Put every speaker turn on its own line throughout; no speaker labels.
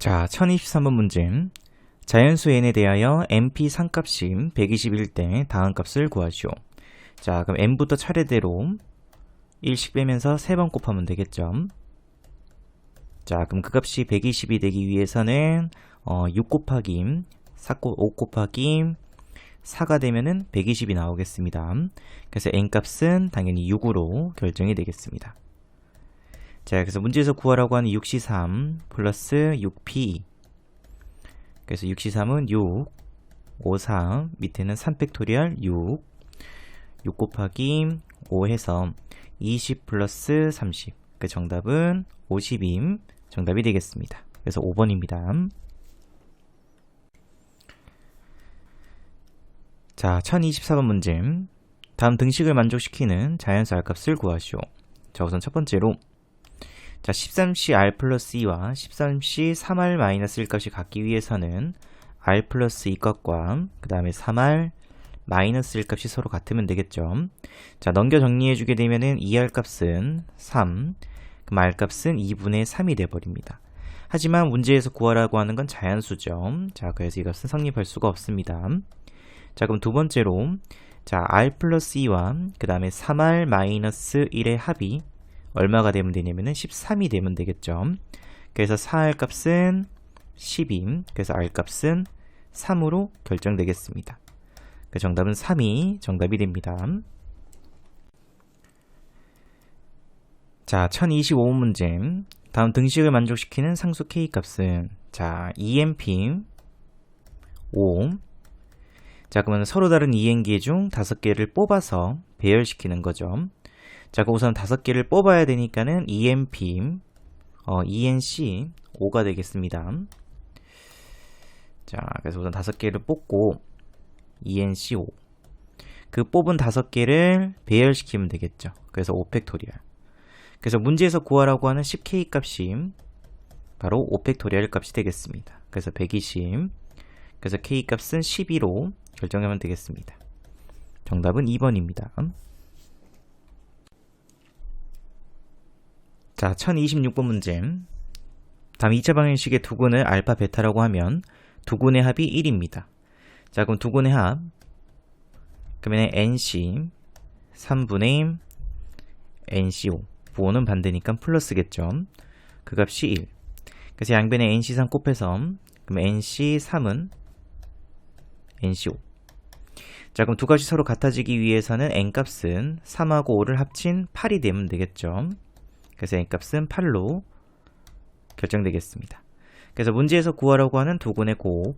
자, 1023번 문제. 자연수 n에 대하여 np 상값이 121 때 다음 값을 구하시오. 자, 그럼 n부터 차례대로 1씩 빼면서 3번 곱하면 되겠죠. 자, 그럼 그 값이 120이 되기 위해서는 6 곱하기 5 곱하기 4가 되면은 120이 나오겠습니다. 그래서 n값은 당연히 6으로 결정이 되겠습니다. 자, 그래서 문제에서 구하라고 하는 6C3 플러스 6P. 그래서 6C3은 6, 5, 4, 밑에는 3팩토리얼 6, 6 곱하기 5 해서 20 플러스 30. 그 정답은 50임. 정답이 되겠습니다. 그래서 5번입니다. 자, 1024번 문제. 다음 등식을 만족시키는 자연수 R값을 구하시오. 자, 우선 첫 번째로 자, 13C R 플러스 2와 13C 3R 마이너스 1 값이 같기 위해서는 R 플러스 2 값과 그 다음에 3R 마이너스 1 값이 서로 같으면 되겠죠. 자, 넘겨 정리해주게 되면은 2R 값은 3, 그럼 R 값은 2분의 3이 돼버립니다. 하지만 문제에서 구하라고 하는 건 자연수죠. 자, 그래서 이 값은 성립할 수가 없습니다. 자, 그럼 두 번째로 자, R 플러스 2와 그 다음에 3R 마이너스 1의 합이 얼마가 되면 되냐면은 13이 되면 되겠죠. 그래서 4R 값은 10임. 그래서 R 값은 3으로 결정되겠습니다. 그 정답은 3이 정답이 됩니다. 자, 1025번 문제. 다음 등식을 만족시키는 상수 K 값은 자, EMP 5. 자, 그러면 서로 다른 이행기 중 5개를 뽑아서 배열시키는 거죠. 자, 우선 5개를 뽑아야 되니까는 EMP, ENC 5가 되겠습니다. 자, 그래서 우선 5개를 뽑고 ENC 5. 그 뽑은 5개를 배열시키면 되겠죠. 그래서 5팩토리얼. 그래서 문제에서 구하라고 하는 10K 값이 바로 5팩토리얼 값이 되겠습니다. 그래서 120. 그래서 K 값은 12로 결정하면 되겠습니다. 정답은 2번입니다. 자, 1026번 문제. 다음 2차 방정식의 두근을 알파 베타라고 하면 두근의 합이 1입니다. 자, 그럼 두근의 합 그러면 NC 3분의 NC5 부호는 반대니까 플러스겠죠. 그 값이 1. 그래서 양변에 NC3 곱해서 그럼 NC3은 NC5. 자, 그럼 두 값이 서로 같아지기 위해서는 N값은 3하고 5를 합친 8이 되면 되겠죠. 그래서 N값은 8로 결정되겠습니다. 그래서 문제에서 구하라고 하는 두근의 곱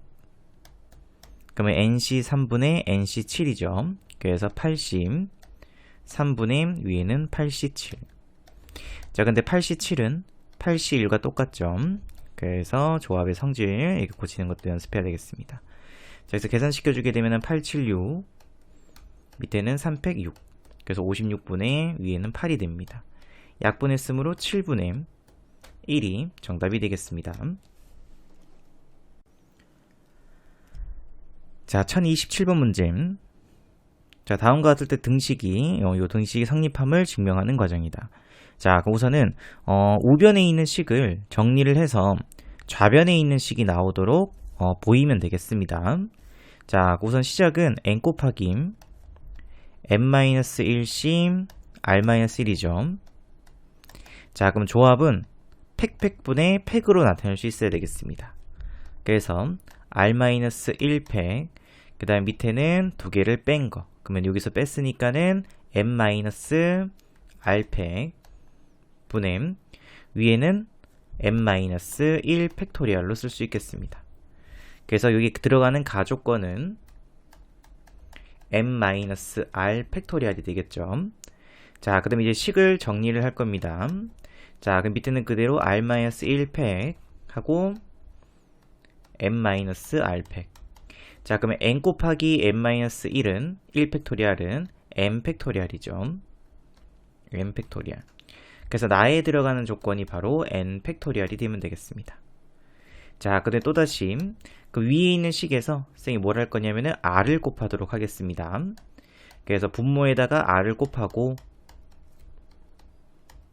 그러면 NC 3분의 NC 7이죠. 그래서 80 3분의 위에는 87. 자, 근데 87은 81과 똑같죠. 그래서 조합의 성질 이렇게 고치는 것도 연습해야 되겠습니다. 자, 그래서 계산시켜주게 되면 876 밑에는 306. 그래서 56분의 위에는 8이 됩니다. 약분했으므로 7분의 1이 정답이 되겠습니다. 자, 1027번 문제. 자, 다음과 같을 때 등식이 요 등식이 성립함을 증명하는 과정이다. 자, 우선은 우변에 있는 식을 정리를 해서 좌변에 있는 식이 나오도록 보이면 되겠습니다. 자, 우선 시작은 n 곱하기 n-1씩 r-1이죠. 자, 그럼 조합은 팩분의 팩으로 나타낼 수 있어야 되겠습니다. 그래서 r-1팩 그 다음 밑에는 두 개를 뺀 거. 그러면 여기서 뺐으니까는 n-r팩 분의 위에는 n-1 팩토리얼로 쓸 수 있겠습니다. 그래서 여기 들어가는 가조건은 n-r 팩토리얼이 되겠죠. 자, 그 다음에 이제 식을 정리를 할 겁니다. 자, 그럼 밑에는 그대로 r-1팩 하고 n-r팩. 자, 그러면 n 곱하기 n-1은 1팩토리얼은 n 팩토리얼이죠. n 팩토리얼. 그래서 나에 들어가는 조건이 바로 n 팩토리얼이 되면 되겠습니다. 자, 근데 또다시 그 위에 있는 식에서 쌤이 뭘 할 거냐면은 r을 곱하도록 하겠습니다. 그래서 분모에다가 r을 곱하고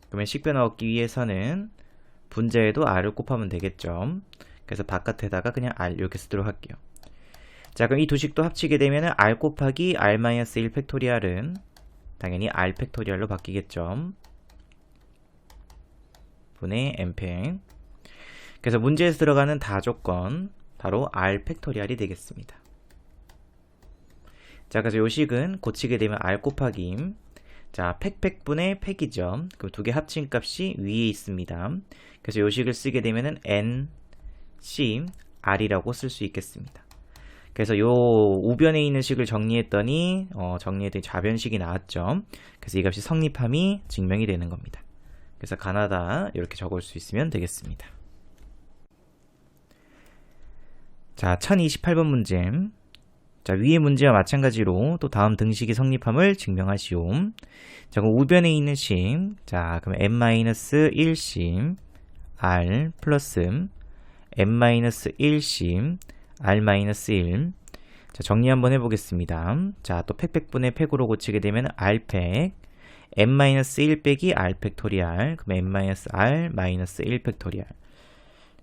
그러면 식변을 얻기 위해서는 분자에도 r을 곱하면 되겠죠. 그래서 바깥에다가 그냥 R 이렇게 쓰도록 할게요. 자, 그럼 이 두 식도 합치게 되면은 R 곱하기 R-1 팩토리얼은 당연히 R 팩토리얼로 바뀌겠죠. 분의 N팩. 그래서 문제에서 들어가는 다조건 바로 R 팩토리얼이 되겠습니다. 자, 그래서 요 식은 고치게 되면 R 곱하기 자, 팩분의 팩이죠. 그럼 두 개 합친 값이 위에 있습니다. 그래서 요 식을 쓰게 되면은 NC R이라고 쓸 수 있겠습니다. 그래서 요 우변에 있는 식을 정리했더니 정리했더니 좌변식이 나왔죠. 그래서 이 값이 성립함이 증명이 되는 겁니다. 그래서 가나다 이렇게 적을 수 있으면 되겠습니다. 자, 1028번 문제. 자, 위의 문제와 마찬가지로 또 다음 등식이 성립함을 증명하시오. 자, 그럼 우변에 있는 식. 자, 그럼 n-1씩 r 플러스 n-1씩 r-1. 자, 정리 한번 해보겠습니다. 자, 또 팩분의 팩으로 고치게 되면 r팩 n-1 빼기 r 팩토리얼. 그럼 n-r-1 팩토리얼.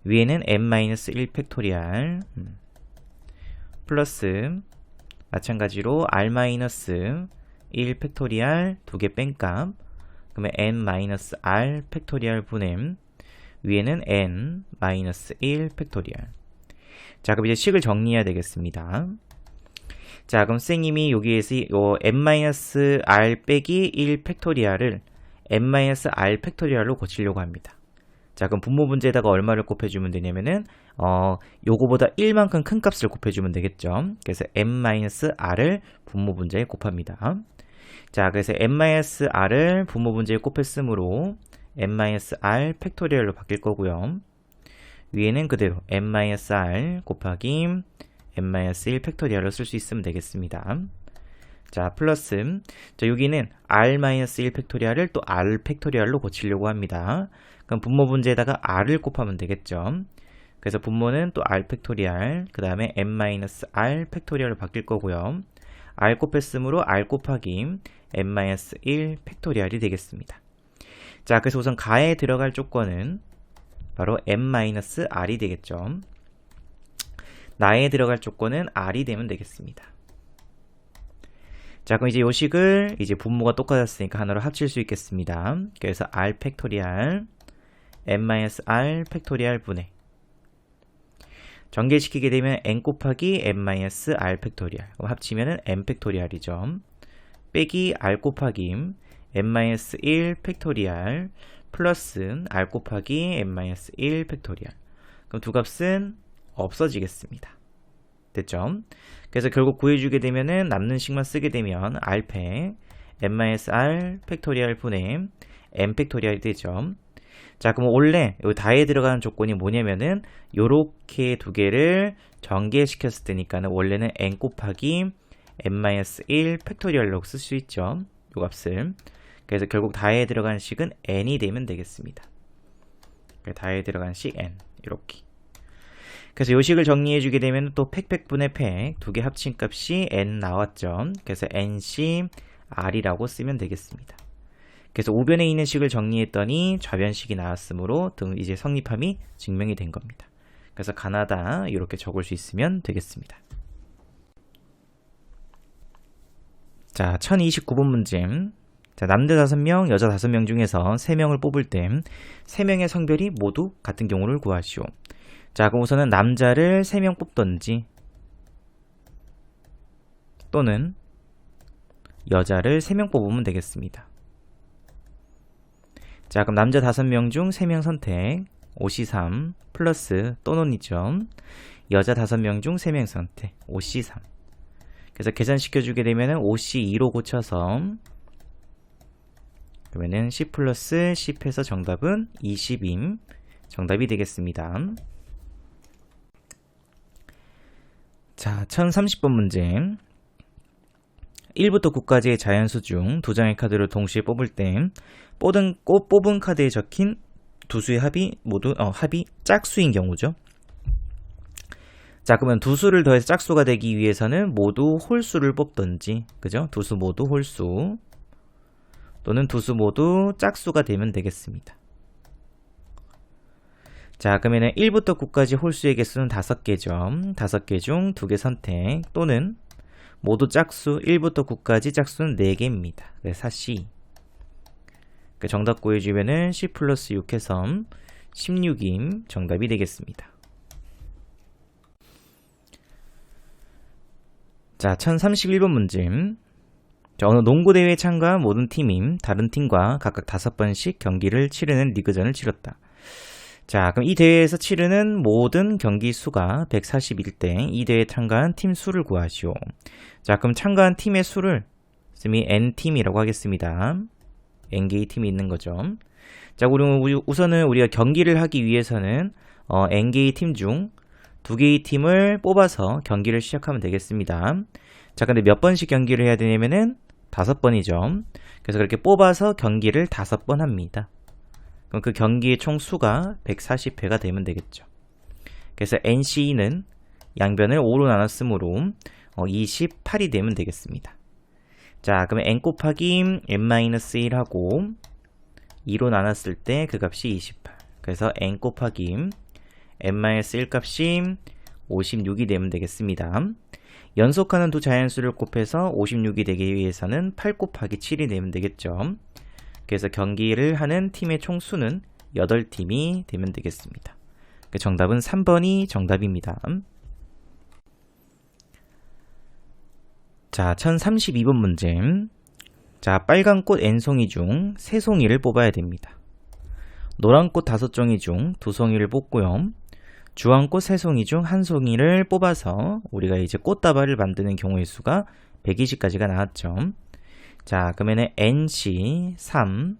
위에는 n-1 팩토리얼 플러스 마찬가지로 r-1 팩토리얼 두 개 뺀값. 그러면 n-r 팩토리얼 분의 위에는 n-1 팩토리얼. 자, 그럼 이제 식을 정리해야 되겠습니다. 자, 그럼 선생님이 여기에서 n-r 빼기 1 팩토리얼을 n-r 팩토리얼로 고치려고 합니다. 자, 그럼 분모 분자에다가 얼마를 곱해주면 되냐면은 요거보다 1만큼 큰 값을 곱해주면 되겠죠. 그래서 n-r을 분모 분자에 곱합니다. 자, 그래서 n-r을 분모 분자에 곱했으므로 n-r 팩토리얼로 바뀔 거고요. 위에는 그대로 n-r 곱하기 n-1 팩토리얼로 쓸 수 있으면 되겠습니다. 자, 플러스 자, 여기는 r-1 팩토리얼을 또 r 팩토리얼로 고치려고 합니다. 그럼 분모 분자에다가 r을 곱하면 되겠죠. 그래서 분모는 또 r 팩토리얼, 그 다음에 n-r 팩토리얼로 바뀔 거고요. r 곱했으므로 r 곱하기 n-1 팩토리얼이 되겠습니다. 자, 그래서 우선 가에 들어갈 조건은 바로 n-r이 되겠죠. 나에 들어갈 조건은 r이 되면 되겠습니다. 자, 그럼 이제 요 식을 이제 분모가 똑같았으니까 하나로 합칠 수 있겠습니다. 그래서 r 팩토리얼 n-r 팩토리얼 분의 전개시키게 되면 n 곱하기 n-r 팩토리얼. 그럼 합치면은 n 팩토리얼이죠. 빼기 r 곱하기 n-1 팩토리얼 플러스 r 곱하기 n-1 팩토리얼. 그럼 두 값은 없어지겠습니다. 됐죠? 그래서 결국 구해주게 되면은 남는 식만 쓰게 되면 r팩 n-r 팩토리얼 분의 n 팩토리얼이 되죠. 자, 그럼 원래 여기 다에 들어가는 조건이 뭐냐면은 요렇게 두 개를 전개시켰을 때니까는 원래는 n 곱하기 n-1 팩토리얼로 쓸 수 있죠. 요 값을. 그래서 결국 다에 들어가는 식은 n이 되면 되겠습니다. 다에 들어가는 식 n 이렇게. 그래서 요 식을 정리해 주게 되면 또 팩분의 팩 두 개 합친 값이 n 나왔죠. 그래서 nc r이라고 쓰면 되겠습니다. 그래서 우변에 있는 식을 정리했더니 좌변식이 나왔으므로 이제 성립함이 증명이 된 겁니다. 그래서 가나다 이렇게 적을 수 있으면 되겠습니다. 자, 1029번 문제. 자, 남자 5명, 여자 5명 중에서 3명을 뽑을 때 3명의 성별이 모두 같은 경우를 구하시오. 자, 그럼 우선은 남자를 3명 뽑던지 또는 여자를 3명 뽑으면 되겠습니다. 자, 그럼 남자 5명 중 3명 선택 5C3 플러스 또는이죠. 여자 5명 중 3명 선택 5C3. 그래서 계산시켜주게 되면 5C2로 고쳐서 그러면은 10 플러스 10 해서 정답은 20임 정답이 되겠습니다. 자, 1030번 문제. 1부터 9까지의 자연수 중 두 장의 카드를 동시에 뽑을 때 뽑은 카드에 적힌 두 수의 합이 모두 합이 짝수인 경우죠. 자, 그러면 두 수를 더해서 짝수가 되기 위해서는 모두 홀수를 뽑던지, 그죠? 두 수 모두 홀수 또는 두 수 모두 짝수가 되면 되겠습니다. 자, 그러면 1부터 9까지 홀수의 개수는 5개죠. 5개 중 2개 선택 또는 모두 짝수 1부터 9까지 짝수는 4개입니다. 그래서 4C. 정답 구해주면은 C 플러스 6 해서 16임 정답이 되겠습니다. 자, 1031번 문제. 자, 어느 농구대회에 참가한 모든 팀이 다른 팀과 각각 5번씩 경기를 치르는 리그전을 치렀다. 자, 그럼 이 대회에서 치르는 모든 경기 수가 141대 이 대회에 참가한 팀 수를 구하시오. 자, 그럼 참가한 팀의 수를 N팀이라고 하겠습니다. N개의 팀이 있는 거죠. 자, 우선은 우리가 경기를 하기 위해서는 N개의 팀 중 2개의 팀을 뽑아서 경기를 시작하면 되겠습니다. 자, 근데 몇 번씩 경기를 해야 되냐면은 5번이죠. 그래서 그렇게 뽑아서 경기를 5번 합니다. 그럼 그 경기의 총 수가 140회가 되면 되겠죠. 그래서 NC는 양변을 5로 나눴으므로 28이 되면 되겠습니다. 자, 그러면 n 곱하기 n-1하고 2로 나눴을 때 그 값이 28. 그래서 n 곱하기 n-1 값이 56이 되면 되겠습니다. 연속하는 두 자연수를 곱해서 56이 되기 위해서는 8 곱하기 7이 되면 되겠죠. 그래서 경기를 하는 팀의 총수는 8팀이 되면 되겠습니다. 정답은 3번이 정답입니다. 자, 1032번 문제. 자, 빨간 꽃 N송이 중 3송이를 뽑아야 됩니다. 노란 꽃 5종이 중 2송이를 뽑고요. 주황 꽃 3송이 중 1송이를 뽑아서 우리가 이제 꽃다발을 만드는 경우의 수가 120가지가 나왔죠. 자, 그러면은 NC 3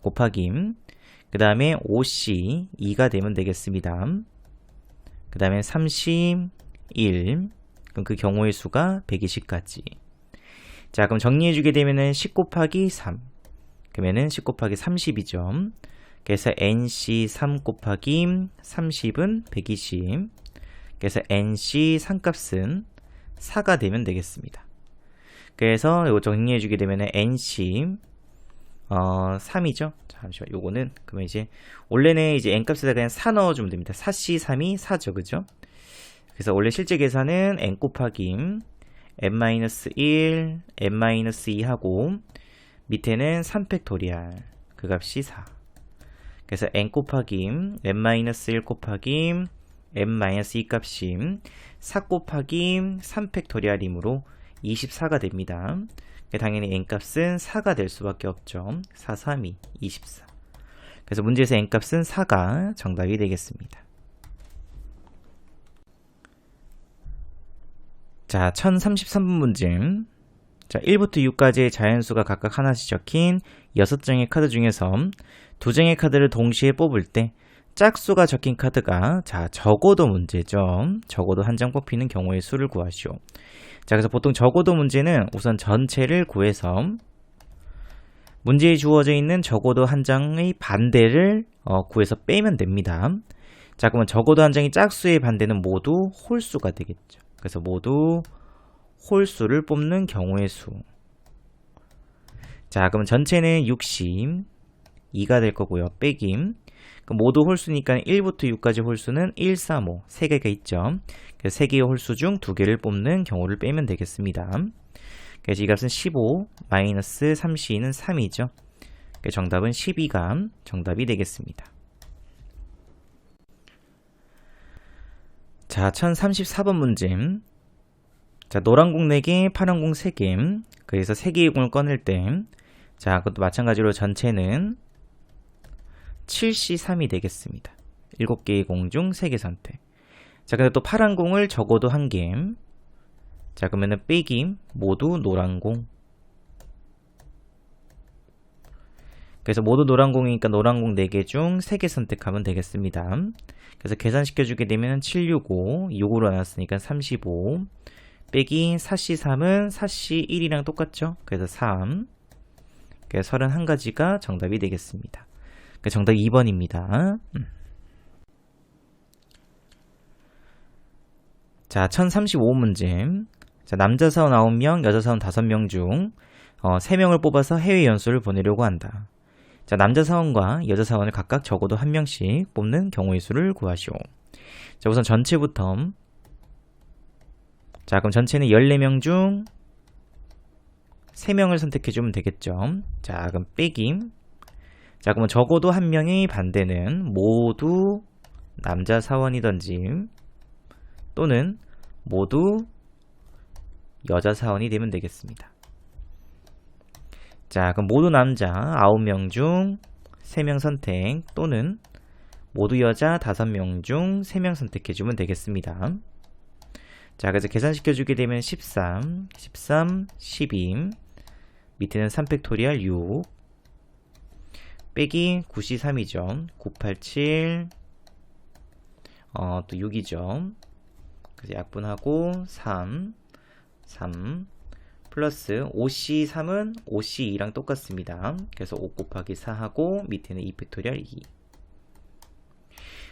곱하기 그 다음에 OC 2가 되면 되겠습니다. 그 다음에 31 그럼 그 경우의 수가 120가지. 자, 그럼 정리해주게 되면은 10 곱하기 3 그러면은 10 곱하기 30이죠. 그래서 NC 3 곱하기 30은 120 그래서 NC 3값은 4가 되면 되겠습니다. 그래서 이거 정리해주게 되면 NC 3이죠. 잠시만, 요거는 그러면 이제 원래는 이제 n 값에다 그냥 4 넣어주면 됩니다. 4C 3이 4죠, 그죠? 그래서 원래 실제 계산은 n 곱하기 n-1, n-2 하고 밑에는 3팩토리얼 그 값이 4. 그래서 n 곱하기 n-1 곱하기 n-2 값이 4 곱하기 3팩토리얼이므로 24가 됩니다. 당연히 n값은 4가 될 수밖에 없죠. 4, 3, 2, 24. 그래서 문제에서 n값은 4가 정답이 되겠습니다. 자, 1033번 문제. 자, 1부터 6까지의 자연수가 각각 하나씩 적힌 6장의 카드 중에서 2장의 카드를 동시에 뽑을 때 짝수가 적힌 카드가 적어도 문제죠. 적어도 한 장 뽑히는 경우의 수를 구하시오. 자, 그래서 보통 적어도 문제는 우선 전체를 구해서 문제에 주어져 있는 적어도 한 장의 반대를 구해서 빼면 됩니다. 자, 그러면 적어도 한 장의 짝수의 반대는 모두 홀수가 되겠죠. 그래서 모두 홀수를 뽑는 경우의 수. 자, 그럼 전체는 62가 될 거고요. 빼기. 그럼 모두 홀수니까 1부터 6까지 홀수는 1, 3, 5 3개가 있죠. 그래서 3개의 홀수 중 2개를 뽑는 경우를 빼면 되겠습니다. 그래서 이 값은 15 마이너스 32는 3이죠. 정답은 12가 정답이 되겠습니다. 자, 1034번 문제. 자, 노란 공 4개, 파란 공 3개. 그래서 3개의 공을 꺼낼 때, 자, 그것도 마찬가지로 전체는 7C3이 되겠습니다. 7개의 공 중 3개 선택. 자, 근데 또 파란 공을 적어도 1개. 자, 그러면은 빼기 모두 노란 공. 그래서 모두 노란 공이니까 노란 공 4개 중 3개 선택하면 되겠습니다. 그래서 계산시켜주게 되면 765, 6으로 나눴으니까 35. 빼기 4C3은 4C1이랑 똑같죠? 그래서 3. 그래서 31가지가 정답이 되겠습니다. 정답 2번입니다. 자, 1035문제. 자, 남자 사원 9명, 여자 사원 5명 중 3명을 뽑아서 해외 연수를 보내려고 한다. 자, 남자 사원과 여자 사원을 각각 적어도 한 명씩 뽑는 경우의 수를 구하시오. 자, 우선 전체부터. 자, 그럼 전체는 14명 중 3명을 선택해주면 되겠죠. 자, 그럼 빼기. 자, 그러면 적어도 한 명의 반대는 모두 남자 사원이던지 또는 모두 여자 사원이 되면 되겠습니다. 자, 그럼 모두 남자 9명 중 3명 선택 또는 모두 여자 5명 중 3명 선택해주면 되겠습니다. 자, 그래서 계산시켜주게 되면 13, 12 밑에는 3팩토리얼 6 빼기 93이죠. 987 또 6이죠. 그래서 약분하고 3 플러스 5C3은 5C2랑 똑같습니다. 그래서 5 곱하기 4하고 밑에는 2팩토리얼 2.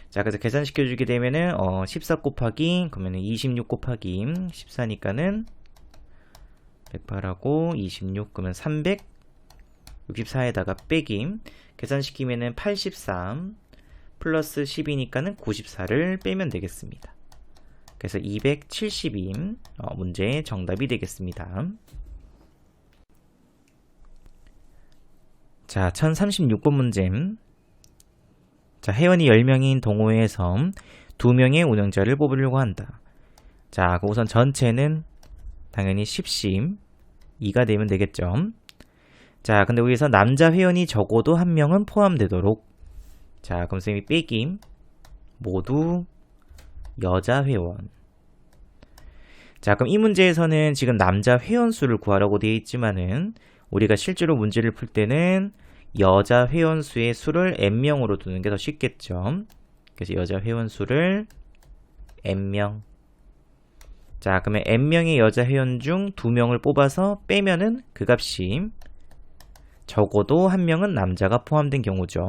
자, 그래서 계산시켜주게 되면은 14 곱하기 그러면은 26 곱하기 14니까는 108하고 26 그러면 364에다가 빼기 계산시키면은 83 플러스 10이니까는 94를 빼면 되겠습니다. 그래서 272 문제의 정답이 되겠습니다. 자, 1036번 문제. 자, 회원이 10명인 동호회에서 2명의 운영자를 뽑으려고 한다. 자, 우선 전체는 당연히 10씩 2가 되면 되겠죠. 자, 근데 여기서 남자 회원이 적어도 한 명은 포함되도록. 자, 그럼 선생님이 빼기 모두 여자 회원. 자, 그럼 이 문제에서는 지금 남자 회원 수를 구하라고 되어 있지만은 우리가 실제로 문제를 풀 때는 여자 회원 수의 수를 n명으로 두는 게 더 쉽겠죠. 그래서 여자 회원 수를 n명. 자, 그러면 n명의 여자 회원 중 2명을 뽑아서 빼면은 그 값이 적어도 한 명은 남자가 포함된 경우죠.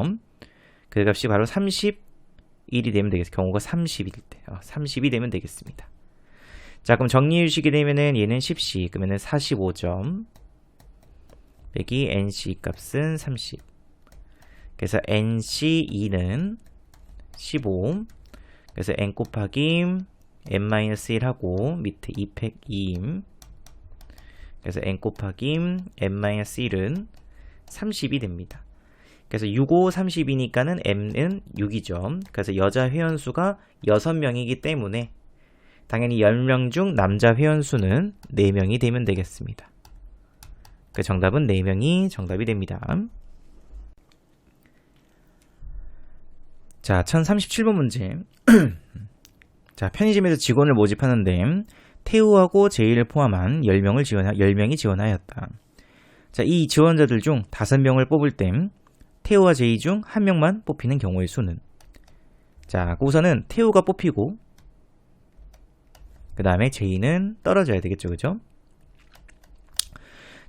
그 값이 바로 31이 되면 되겠습니다. 경우가 30일 때. 30이 되면 되겠습니다. 자, 그럼 정리해 주시게 되면은 얘는 10씩, 그러면은 45점. 빼기 NC 값은 30. 그래서 NC2는 15. 그래서 N 곱하기 N-1 하고 밑에 2팩 2. 그래서 N 곱하기 N-1은 30이 됩니다. 그래서 6, 5, 30이니까는 M은 6이죠. 그래서 여자 회원수가 6명이기 때문에 당연히 10명 중 남자 회원수는 4명이 되면 되겠습니다. 그 정답은 4명이 정답이 됩니다. 자, 1037번 문제. 자, 편의점에서 직원을 모집하는데 태우하고 제이를 포함한 10명이 지원하였다. 자, 이 지원자들 중 5명을 뽑을 땐 태우와 제이 중 1명만 뽑히는 경우의 수는? 자, 우선은 태우가 뽑히고 그 다음에 제이는 떨어져야 되겠죠, 그죠?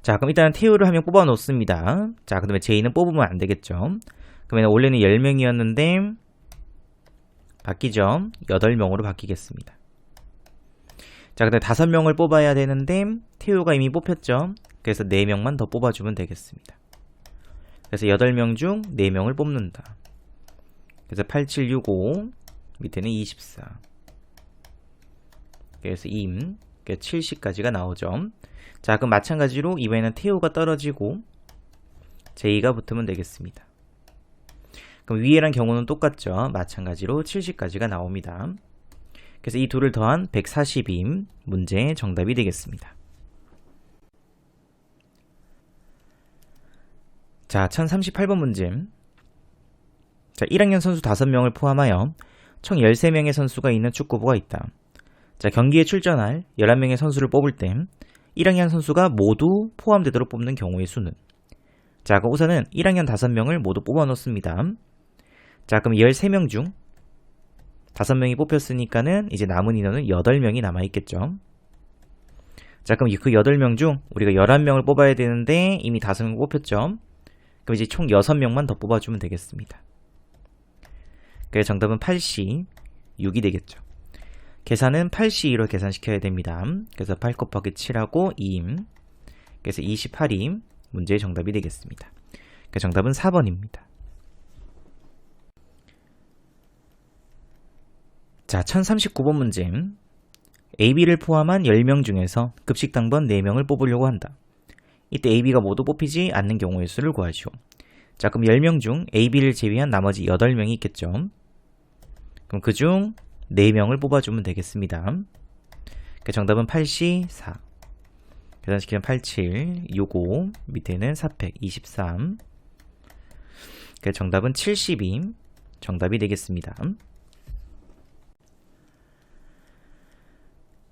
자, 그럼 일단 태우를 1명 뽑아 놓습니다. 자, 그 다음에 제이는 뽑으면 안 되겠죠. 그러면 원래는 10명이었는데 바뀌죠. 8명으로 바뀌겠습니다. 자, 그 다음에 5명을 뽑아야 되는데 태우가 이미 뽑혔죠. 그래서 4명만 더 뽑아주면 되겠습니다. 그래서 8명 중 4명을 뽑는다. 그래서 8765 밑에는 24. 그래서 2, 70까지가 나오죠. 자, 그럼 마찬가지로 이번에는 태우가 떨어지고 제이가 붙으면 되겠습니다. 그럼 위에랑 경우는 똑같죠. 마찬가지로 70까지가 나옵니다. 그래서 이 둘을 더한 140이 문제의 정답이 되겠습니다. 자, 1038번 문제. 자, 1학년 선수 5명을 포함하여 총 13명의 선수가 있는 축구부가 있다. 자, 경기에 출전할 11명의 선수를 뽑을 때 1학년 선수가 모두 포함되도록 뽑는 경우의 수는? 자, 그럼 우선은 1학년 5명을 모두 뽑아 놓습니다. 자, 그럼 13명 중 5명이 뽑혔으니까는 이제 남은 인원은 8명이 남아있겠죠. 자, 그럼 그 8명 중 우리가 11명을 뽑아야 되는데 이미 5명 뽑혔죠. 그럼 이제 총 6명만 더 뽑아주면 되겠습니다. 그래서 정답은 8C 6이 되겠죠. 계산은 8C2로 계산시켜야 됩니다. 그래서 8 곱하기 7하고 2임. 그래서 28이 문제의 정답이 되겠습니다. 그러니까 정답은 4번입니다. 자, 1039번 문제. AB를 포함한 10명 중에서 급식당번 4명을 뽑으려고 한다. 이때 AB가 모두 뽑히지 않는 경우의 수를 구하시오. 자, 그럼 10명 중 AB를 제외한 나머지 8명이 있겠죠. 그럼 그중 4명을 뽑아주면 되겠습니다. 그 정답은 84. 계산시키면 87, 65, 밑에는 4팩, 23. 그 정답은 72. 정답이 되겠습니다.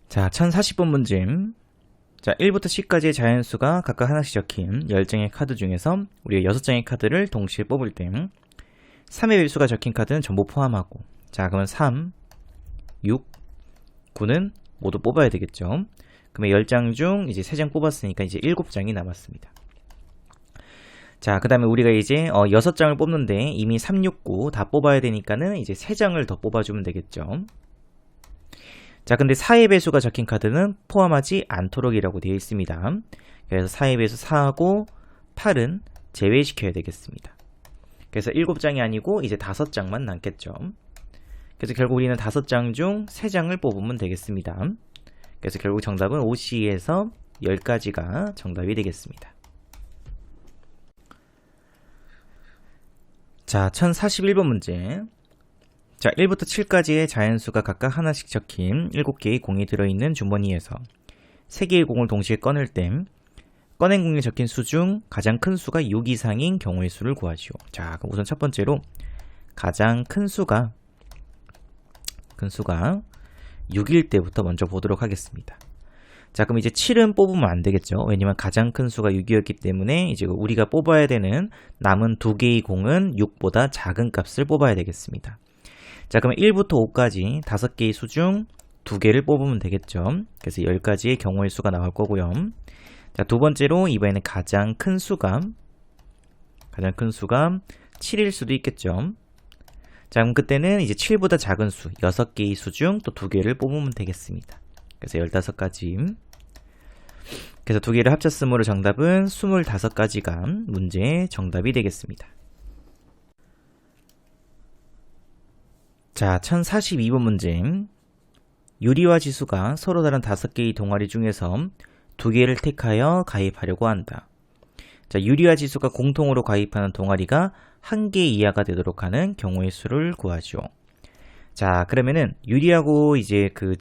자, 1040번 문제. 자, 1부터 10까지의 자연수가 각각 하나씩 적힌 10장의 카드 중에서 우리가 6장의 카드를 동시에 뽑을 때 3의 배수가 적힌 카드는 전부 포함하고, 자, 그러면 3, 6, 9는 모두 뽑아야 되겠죠. 그러면 10장 중 이제 3장 뽑았으니까 이제 7장이 남았습니다. 자, 그 다음에 우리가 이제 6장을 뽑는데 이미 3, 6, 9 다 뽑아야 되니까는 이제 3장을 더 뽑아주면 되겠죠. 자, 근데 4의 배수가 적힌 카드는 포함하지 않도록이라고 되어 있습니다. 그래서 4의 배수 4하고 8은 제외시켜야 되겠습니다. 그래서 7장이 아니고 이제 5장만 남겠죠. 그래서 결국 우리는 5장 중 3장을 뽑으면 되겠습니다. 그래서 결국 정답은 OC에서 10가지가 정답이 되겠습니다. 자, 1041번 문제. 자, 1부터 7까지의 자연수가 각각 하나씩 적힌 7개의 공이 들어있는 주머니에서 3개의 공을 동시에 꺼낼 때 꺼낸 공에 적힌 수 중 가장 큰 수가 6 이상인 경우의 수를 구하시오. 자, 그럼 우선 첫 번째로 가장 큰 수가 6일 때부터 먼저 보도록 하겠습니다. 자, 그럼 이제 7은 뽑으면 안 되겠죠. 왜냐면 가장 큰 수가 6이었기 때문에 이제 우리가 뽑아야 되는 남은 2개의 공은 6보다 작은 값을 뽑아야 되겠습니다. 자, 그러면 1부터 5까지 5개의 수 중 2개를 뽑으면 되겠죠. 그래서 10가지의 경우의 수가 나올 거고요. 자, 두 번째로 이번에는 가장 큰 수가 7일 수도 있겠죠. 자, 그럼 그때는 이제 7보다 작은 수 6개의 수 중 또 2개를 뽑으면 되겠습니다. 그래서 15가지. 그래서 2개를 합쳤으므로 정답은 25가지가 문제의 정답이 되겠습니다. 자, 1042번 문제. 유리와 지수가 서로 다른 5개의 동아리 중에서 2개를 택하여 가입하려고 한다. 자, 유리와 지수가 공통으로 가입하는 동아리가 1개 이하가 되도록 하는 경우의 수를 구하죠. 자, 그러면은 유리하고 이제 그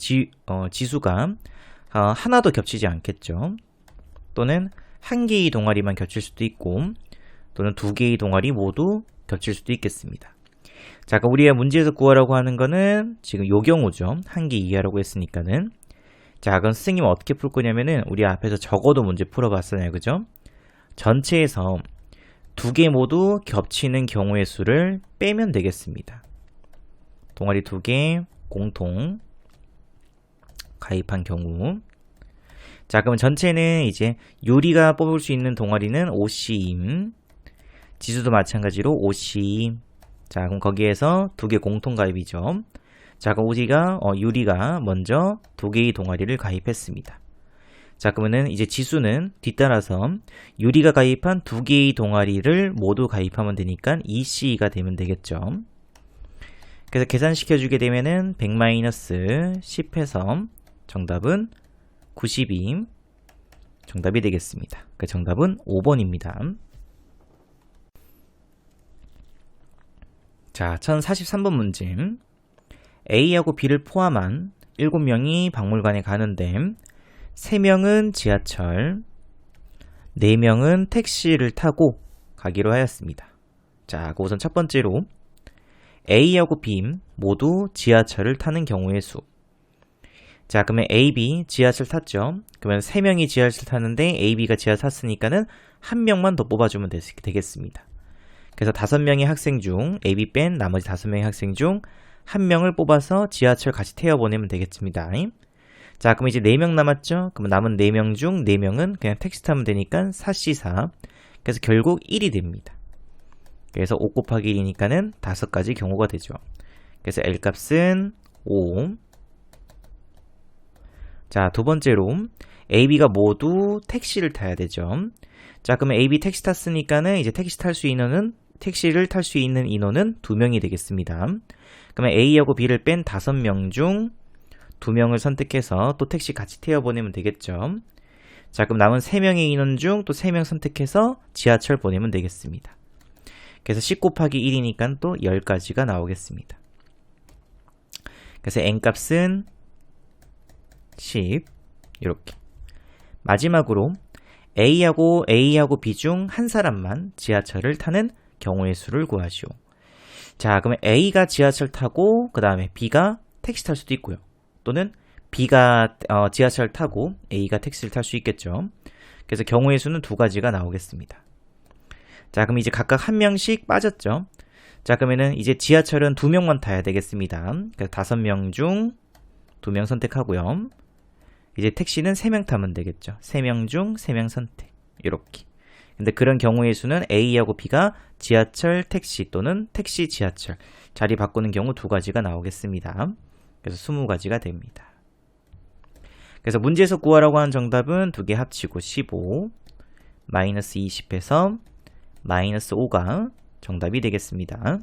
지수가 하나도 겹치지 않겠죠. 또는 1개의 동아리만 겹칠 수도 있고, 또는 2개의 동아리 모두 겹칠 수도 있겠습니다. 자, 그럼 우리가 문제에서 구하라고 하는 거는 지금 요 경우죠. 1개 이하라고 했으니까는. 자, 그럼 선생님은 어떻게 풀 거냐면은 우리 앞에서 적어도 문제 풀어봤잖아요. 그죠? 전체에서 2개 모두 겹치는 경우의 수를 빼면 되겠습니다. 동아리 2개 공통 가입한 경우. 자, 그럼 전체는 이제 유리가 뽑을 수 있는 동아리는 OC임. 지수도 마찬가지로 OC임. 자, 그럼 거기에서 2개 공통 가입이죠. 자, 그럼 유리가 먼저 2개의 동아리를 가입했습니다. 자, 그러면은 이제 지수는 뒤따라서 유리가 가입한 2개의 동아리를 모두 가입하면 되니까 EC가 되면 되겠죠. 그래서 계산시켜주게 되면은 100-10 해서 정답은 92 정답이 되겠습니다. 그 정답은 5번입니다. 자, 1043번 문제. A하고 B를 포함한 7명이 박물관에 가는데 3명은 지하철, 4명은 택시를 타고 가기로 하였습니다. 자, 우선 첫 번째로 A하고 B 모두 지하철을 타는 경우의 수. 자, 그러면 A, B 지하철 탔죠. 그러면 3명이 지하철 탔는데 A, B가 지하철 탔으니까는 1명만 더 뽑아주면 되겠습니다. 그래서 5명의 학생 중 A, B 뺀 나머지 5명의 학생 중 1명을 뽑아서 지하철 같이 태워보내면 되겠습니다. 자, 그럼 이제 4명 남았죠? 그럼 남은 4명 중 4명은 그냥 택시 타면 되니까 4C4. 그래서 결국 1이 됩니다. 그래서 5 곱하기 1이니까는 5가지 경우가 되죠. 그래서 L 값은 5. 자, 두 번째로 A, B가 모두 택시를 타야 되죠. 자, 그러면 A, B 택시 탔으니까는 이제 택시를 탈 수 있는 인원은 2명이 되겠습니다. 그러면 A하고 B를 뺀 5명 중 2명을 선택해서 또 택시 같이 태워보내면 되겠죠. 자, 그럼 남은 3명의 인원 중 또 3명 선택해서 지하철 보내면 되겠습니다. 그래서 10 곱하기 1이니까 또 10가지가 나오겠습니다. 그래서 n값은 10 이렇게. 마지막으로 A하고 B 중 한 사람만 지하철을 타는 경우의 수를 구하시오. 자, 그러면 A가 지하철 타고 그 다음에 B가 택시 탈 수도 있고요. 또는 B가 지하철 타고 A가 택시를 탈 수 있겠죠. 그래서 경우의 수는 2가지가 나오겠습니다. 자, 그럼 이제 각각 1명씩 빠졌죠. 자, 그러면은 이제 지하철은 2명만 타야 되겠습니다. 그래서 5명 중 2명 선택하고요. 이제 택시는 3명 타면 되겠죠. 3명 중 3명 선택. 이렇게. 근데 그런 경우의 수는 A하고 B가 지하철, 택시 또는 택시, 지하철 자리 바꾸는 경우 2가지가 나오겠습니다. 그래서 20가지가 됩니다. 그래서 문제에서 구하라고 하는 정답은 2개 합치고 15, 마이너스 20에서 마이너스 5가 정답이 되겠습니다.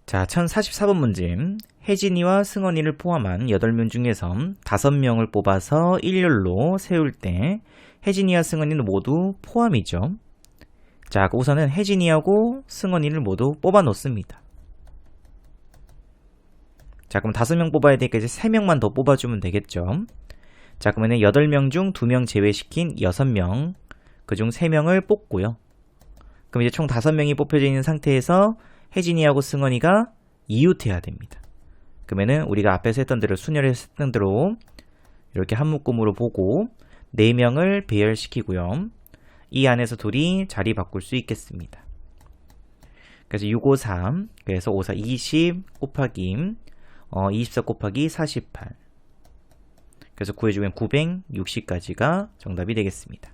자, 1044번 문제. 혜진이와 승원이를 포함한 8명 중에서 5명을 뽑아서 일렬로 세울 때 혜진이와 승원이는 모두 포함이죠. 자, 우선은 혜진이하고 승원이를 모두 뽑아 놓습니다. 자, 그럼 5명 뽑아야 되니까 이제 3명만 더 뽑아주면 되겠죠. 자, 그러면 8명 중 2명 제외시킨 6명, 그중 3명을 뽑고요. 그럼 이제 총 5명이 뽑혀져 있는 상태에서 혜진이하고 승원이가 이웃해야 됩니다. 그러면은 우리가 앞에서 했던 대로 순열에서 했던 대로 이렇게 한 묶음으로 보고 4명을 배열시키고요. 이 안에서 둘이 자리 바꿀 수 있겠습니다. 그래서 6, 5, 3, 그래서 5, 4, 20 곱하기 24 곱하기 48. 그래서 구해주면 960까지가 정답이 되겠습니다.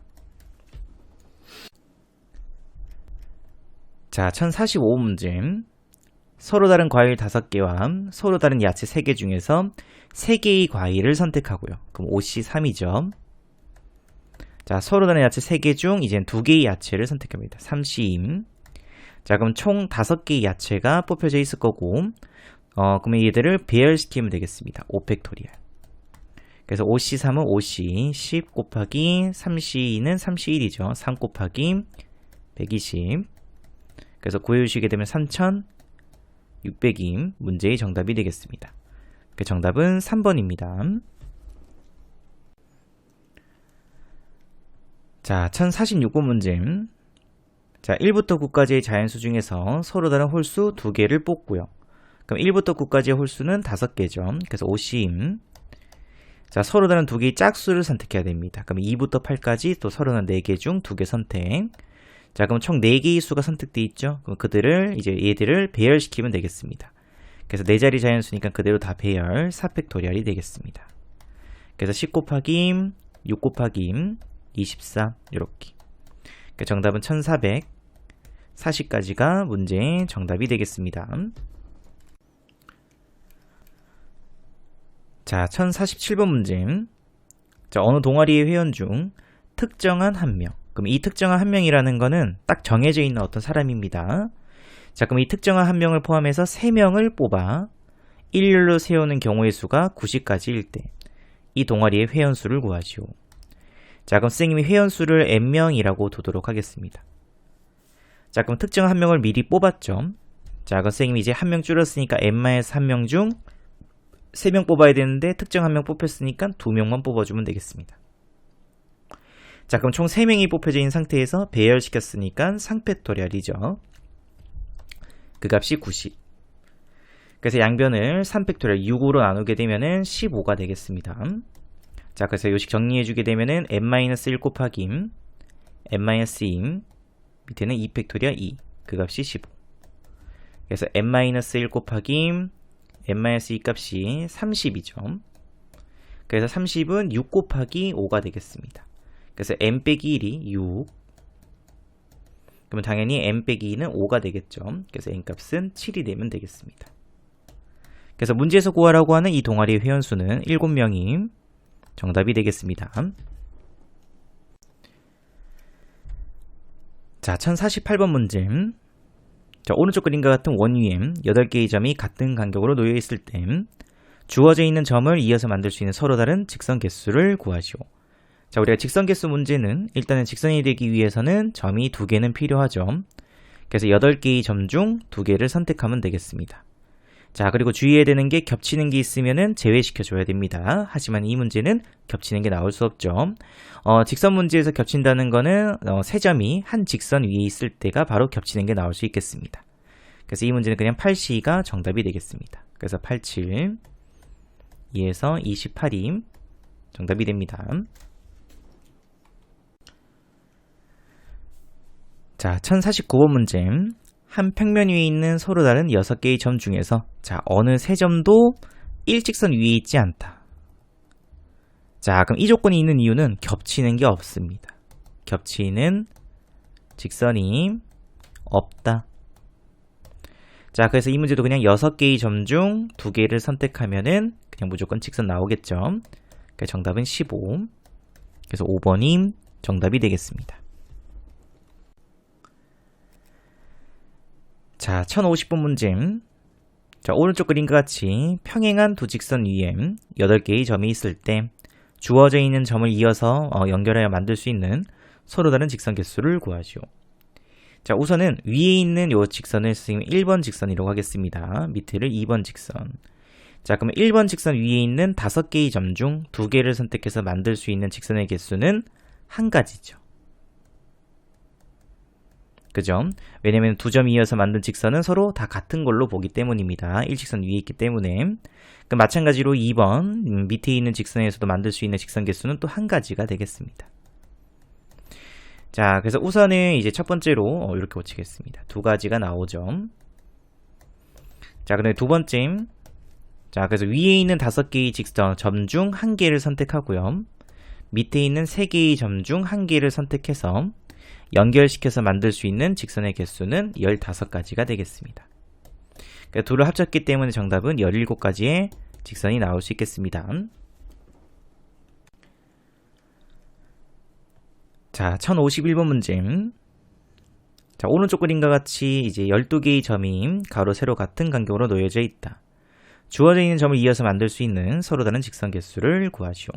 자, 1045 문제. 서로 다른 과일 5개와 서로 다른 야채 3개 중에서 3개의 과일을 선택하고요. 그럼 5C3이죠. 자, 서로 다른 야채 3개 중 이젠 2개의 야채를 선택합니다. 3C2. 자, 그럼 총 5개의 야채가 뽑혀져 있을 거고, 그러면 얘들을 배열시키면 되겠습니다. 5팩토리얼. 그래서 5C3은 5C, 10 곱하기 3C2는 3C1이죠. 3 곱하기 120. 그래서 구해주시게 되면 3600이 문제의 정답이 되겠습니다. 그 정답은 3번입니다. 자, 1046번 문제. 자, 1부터 9까지의 자연수 중에서 서로 다른 홀수 2개를 뽑고요. 그럼 1부터 9까지의 홀수는 5개죠. 그래서 5C. 자, 서로 다른 2개의 짝수를 선택해야 됩니다. 그럼 2부터 8까지 또 서로 다른 4개 중 2개 선택. 자, 그럼 총 4개의 수가 선택되어 있죠. 그럼 얘들을 배열시키면 되겠습니다. 그래서 4자리 자연수니까 그대로 다 배열, 4팩토리얼이 되겠습니다. 그래서 10 곱하기 6 곱하기 24 이렇게. 그러니까 정답은 1440까지가 문제의 정답이 되겠습니다. 자, 1047번 문제. 자, 어느 동아리의 회원 중 특정한 한 명. 그럼 이 특정한 한 명이라는 거는 딱 정해져 있는 어떤 사람입니다. 자, 그럼 이 특정한 한 명을 포함해서 3명을 뽑아 일렬로 세우는 경우의 수가 90가지일 때 이 동아리의 회원 수를 구하시오. 자, 그럼 선생님이 회원 수를 n명이라고 두도록 하겠습니다. 자, 그럼 특정한 한 명을 미리 뽑았죠. 자, 그럼 선생님이 이제 한 명 줄였으니까 n-1명 중 3명 뽑아야 되는데 특정 한 명 뽑혔으니까 2명만 뽑아주면 되겠습니다. 자, 그럼 총 3명이 뽑혀져 있는 상태에서 배열시켰으니까 상팩토리얼이죠. 그 값이 90. 그래서 양변을 3팩토리얼 6으로 나누게 되면은 15가 되겠습니다. 자, 그래서 요식 정리해주게 되면은 n-1 곱하기 n-2 밑에는 2팩토리얼 2. 그 값이 15. 그래서 n-1 곱하기 n-2 값이 30이죠. 그래서 30은 6 곱하기 5가 되겠습니다. 그래서 n 빼기 1이 6. 그러면 당연히 n 빼기 2는 5가 되겠죠. 그래서 n 값은 7이 되면 되겠습니다. 그래서 문제에서 구하라고 하는 이 동아리의 회원수는 7명이 정답이 되겠습니다. 자, 1048번 문제. 자, 오른쪽 그림과 같은 원 위에 8개의 점이 같은 간격으로 놓여 있을 때 주어져 있는 점을 이어서 만들 수 있는 서로 다른 직선 개수를 구하시오. 자, 우리가 직선 개수 문제는 일단은 직선이 되기 위해서는 점이 2개는 필요하죠. 그래서 8개의 점 중 2개를 선택하면 되겠습니다. 자, 그리고 주의해야 되는 게 겹치는 게 있으면은 제외시켜줘야 됩니다. 하지만 이 문제는 겹치는 게 나올 수 없죠. 직선 문제에서 겹친다는 거는 세 점이 한 직선 위에 있을 때가 바로 겹치는 게 나올 수 있겠습니다. 그래서 이 문제는 그냥 8C가 정답이 되겠습니다. 그래서 87, 2에서 28이 정답이 됩니다. 자, 1049번 문제. 한 평면 위에 있는 서로 다른 6개의 점 중에서 자, 어느 세 점도 일직선 위에 있지 않다. 자, 그럼 이 조건이 있는 이유는 겹치는 게 없습니다. 겹치는 직선이 없다. 자, 그래서 이 문제도 그냥 6개의 점 중 2개를 선택하면은 그냥 무조건 직선 나오겠죠. 그러니까 정답은 15. 그래서 5번이 정답이 되겠습니다. 자, 1050번 문제. 자, 오른쪽 그림과 같이 평행한 두 직선 위에 8개의 점이 있을 때 주어져 있는 점을 이어서 연결하여 만들 수 있는 서로 다른 직선 개수를 구하시오. 자, 우선은 위에 있는 요 직선을 선생님 1번 직선이라고 하겠습니다. 밑에를 2번 직선. 자, 그러면 1번 직선 위에 있는 5개의 점 중 2개를 선택해서 만들 수 있는 직선의 개수는 한 가지죠. 그죠? 왜냐면 두 점 이어서 만든 직선은 서로 다 같은 걸로 보기 때문입니다. 일직선 위에 있기 때문에. 마찬가지로 2번 밑에 있는 직선에서도 만들 수 있는 직선 개수는 또 한 가지가 되겠습니다. 자, 그래서 우선은 이제 첫 번째로 이렇게 고치겠습니다. 2가지가 나오죠. 자, 그다음에 두 번째. 자, 그래서 위에 있는 5개의 직선 점 중 1개를 선택하고요. 밑에 있는 3개의 점 중 1개를 선택해서 연결시켜서 만들 수 있는 직선의 개수는 15가지가 되겠습니다. 그러니까 둘을 합쳤기 때문에 정답은 17가지의 직선이 나올 수 있겠습니다. 자, 1051번 문제. 자, 오른쪽 그림과 같이 이제 12개의 점이 가로 세로 같은 간격으로 놓여져 있다. 주어져 있는 점을 이어서 만들 수 있는 서로 다른 직선 개수를 구하시오.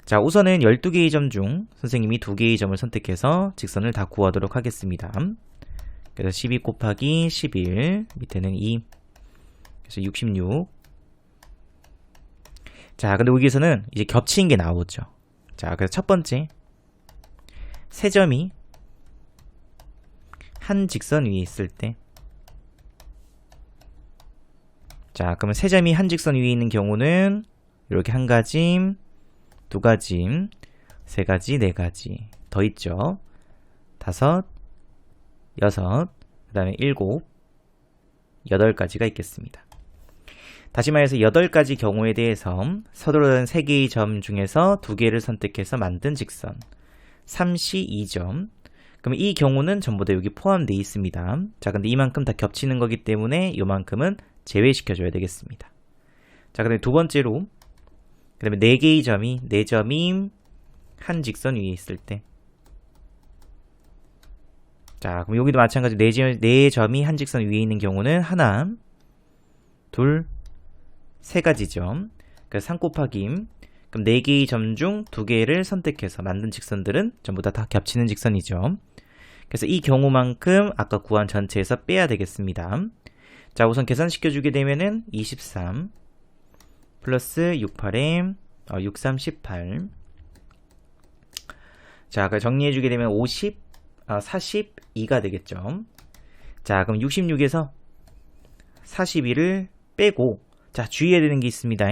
자, 우선은 12개의 점 중 선생님이 2개의 점을 선택해서 직선을 다 구하도록 하겠습니다. 그래서 12 곱하기 11, 밑에는 2, 그래서 66. 자, 근데 여기서는 이제 겹치는 게 나오죠. 자, 그래서 첫 번째, 세 점이 한 직선 위에 있을 때, 자, 그러면 세 점이 한 직선 위에 있는 경우는 이렇게 한 가지, 2가지, 3가지, 4가지 더 있죠. 5, 6, 그 다음에 7, 8가지가 있겠습니다. 다시 말해서 8가지 경우에 대해서 서로 다른 3개의 점 중에서 2개를 선택해서 만든 직선 3시 2점. 그럼 이 경우는 전부 다 여기 포함되어 있습니다. 자, 근데 이만큼 다 겹치는 거기 때문에 이만큼은 제외시켜줘야 되겠습니다. 자, 그 다음에 두 번째로 그 다음에 4개의 점이 4점이 한 직선 위에 있을 때, 자, 그럼 여기도 마찬가지로 4점이 한 직선 위에 있는 경우는 하나, 둘, 3가지죠. 그래서 3 곱하기, 그럼 4개의 점 중 2개를 선택해서 만든 직선들은 전부 다 겹치는 직선이죠. 그래서 이 경우만큼 아까 구한 전체에서 빼야 되겠습니다. 자, 우선 계산시켜주게 되면은 23 플러스 68에 63, 18. 자, 정리해주게 되면 42가 되겠죠. 자, 그럼 66에서 42를 빼고, 자, 주의해야 되는 게 있습니다.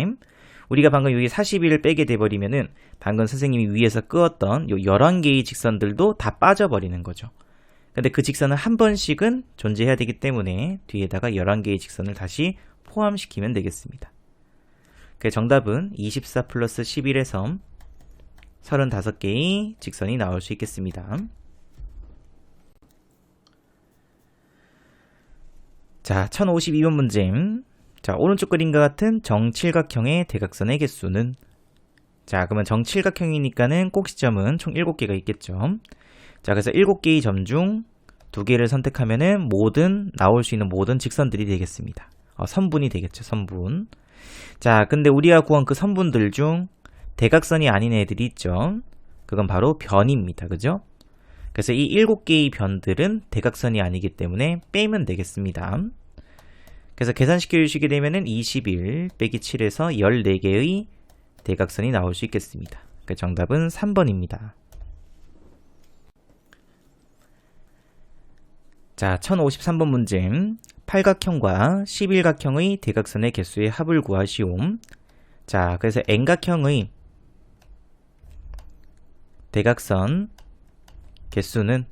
우리가 방금 여기 42를 빼게 돼버리면은 방금 선생님이 위에서 끄었던 요 11개의 직선들도 다 빠져버리는 거죠. 근데 그 직선은 한 번씩은 존재해야 되기 때문에 뒤에다가 11개의 직선을 다시 포함시키면 되겠습니다. 그 정답은 24 플러스 11에서 35개의 직선이 나올 수 있겠습니다. 자, 1052번 문제. 자, 오른쪽 그림과 같은 정칠각형의 대각선의 개수는 자, 그러면 정칠각형이니까는 꼭지점은 총 7개가 있겠죠. 자, 그래서 7개의 점 중 2개를 선택하면은 나올 수 있는 모든 직선들이 되겠습니다. 선분이 되겠죠, 선분. 자, 근데 우리가 구한 그 선분들 중 대각선이 아닌 애들이 있죠. 그건 바로 변입니다. 그죠? 그래서 이 7개의 변들은 대각선이 아니기 때문에 빼면 되겠습니다. 그래서 계산시켜 주시게 되면은 21 빼기 7에서 14개의 대각선이 나올 수 있겠습니다. 그 정답은 3번입니다. 자, 1053번 문제. 팔각형과 11각형의 대각선의 개수의 합을 구하시오. 자, 그래서 N각형의 대각선 개수는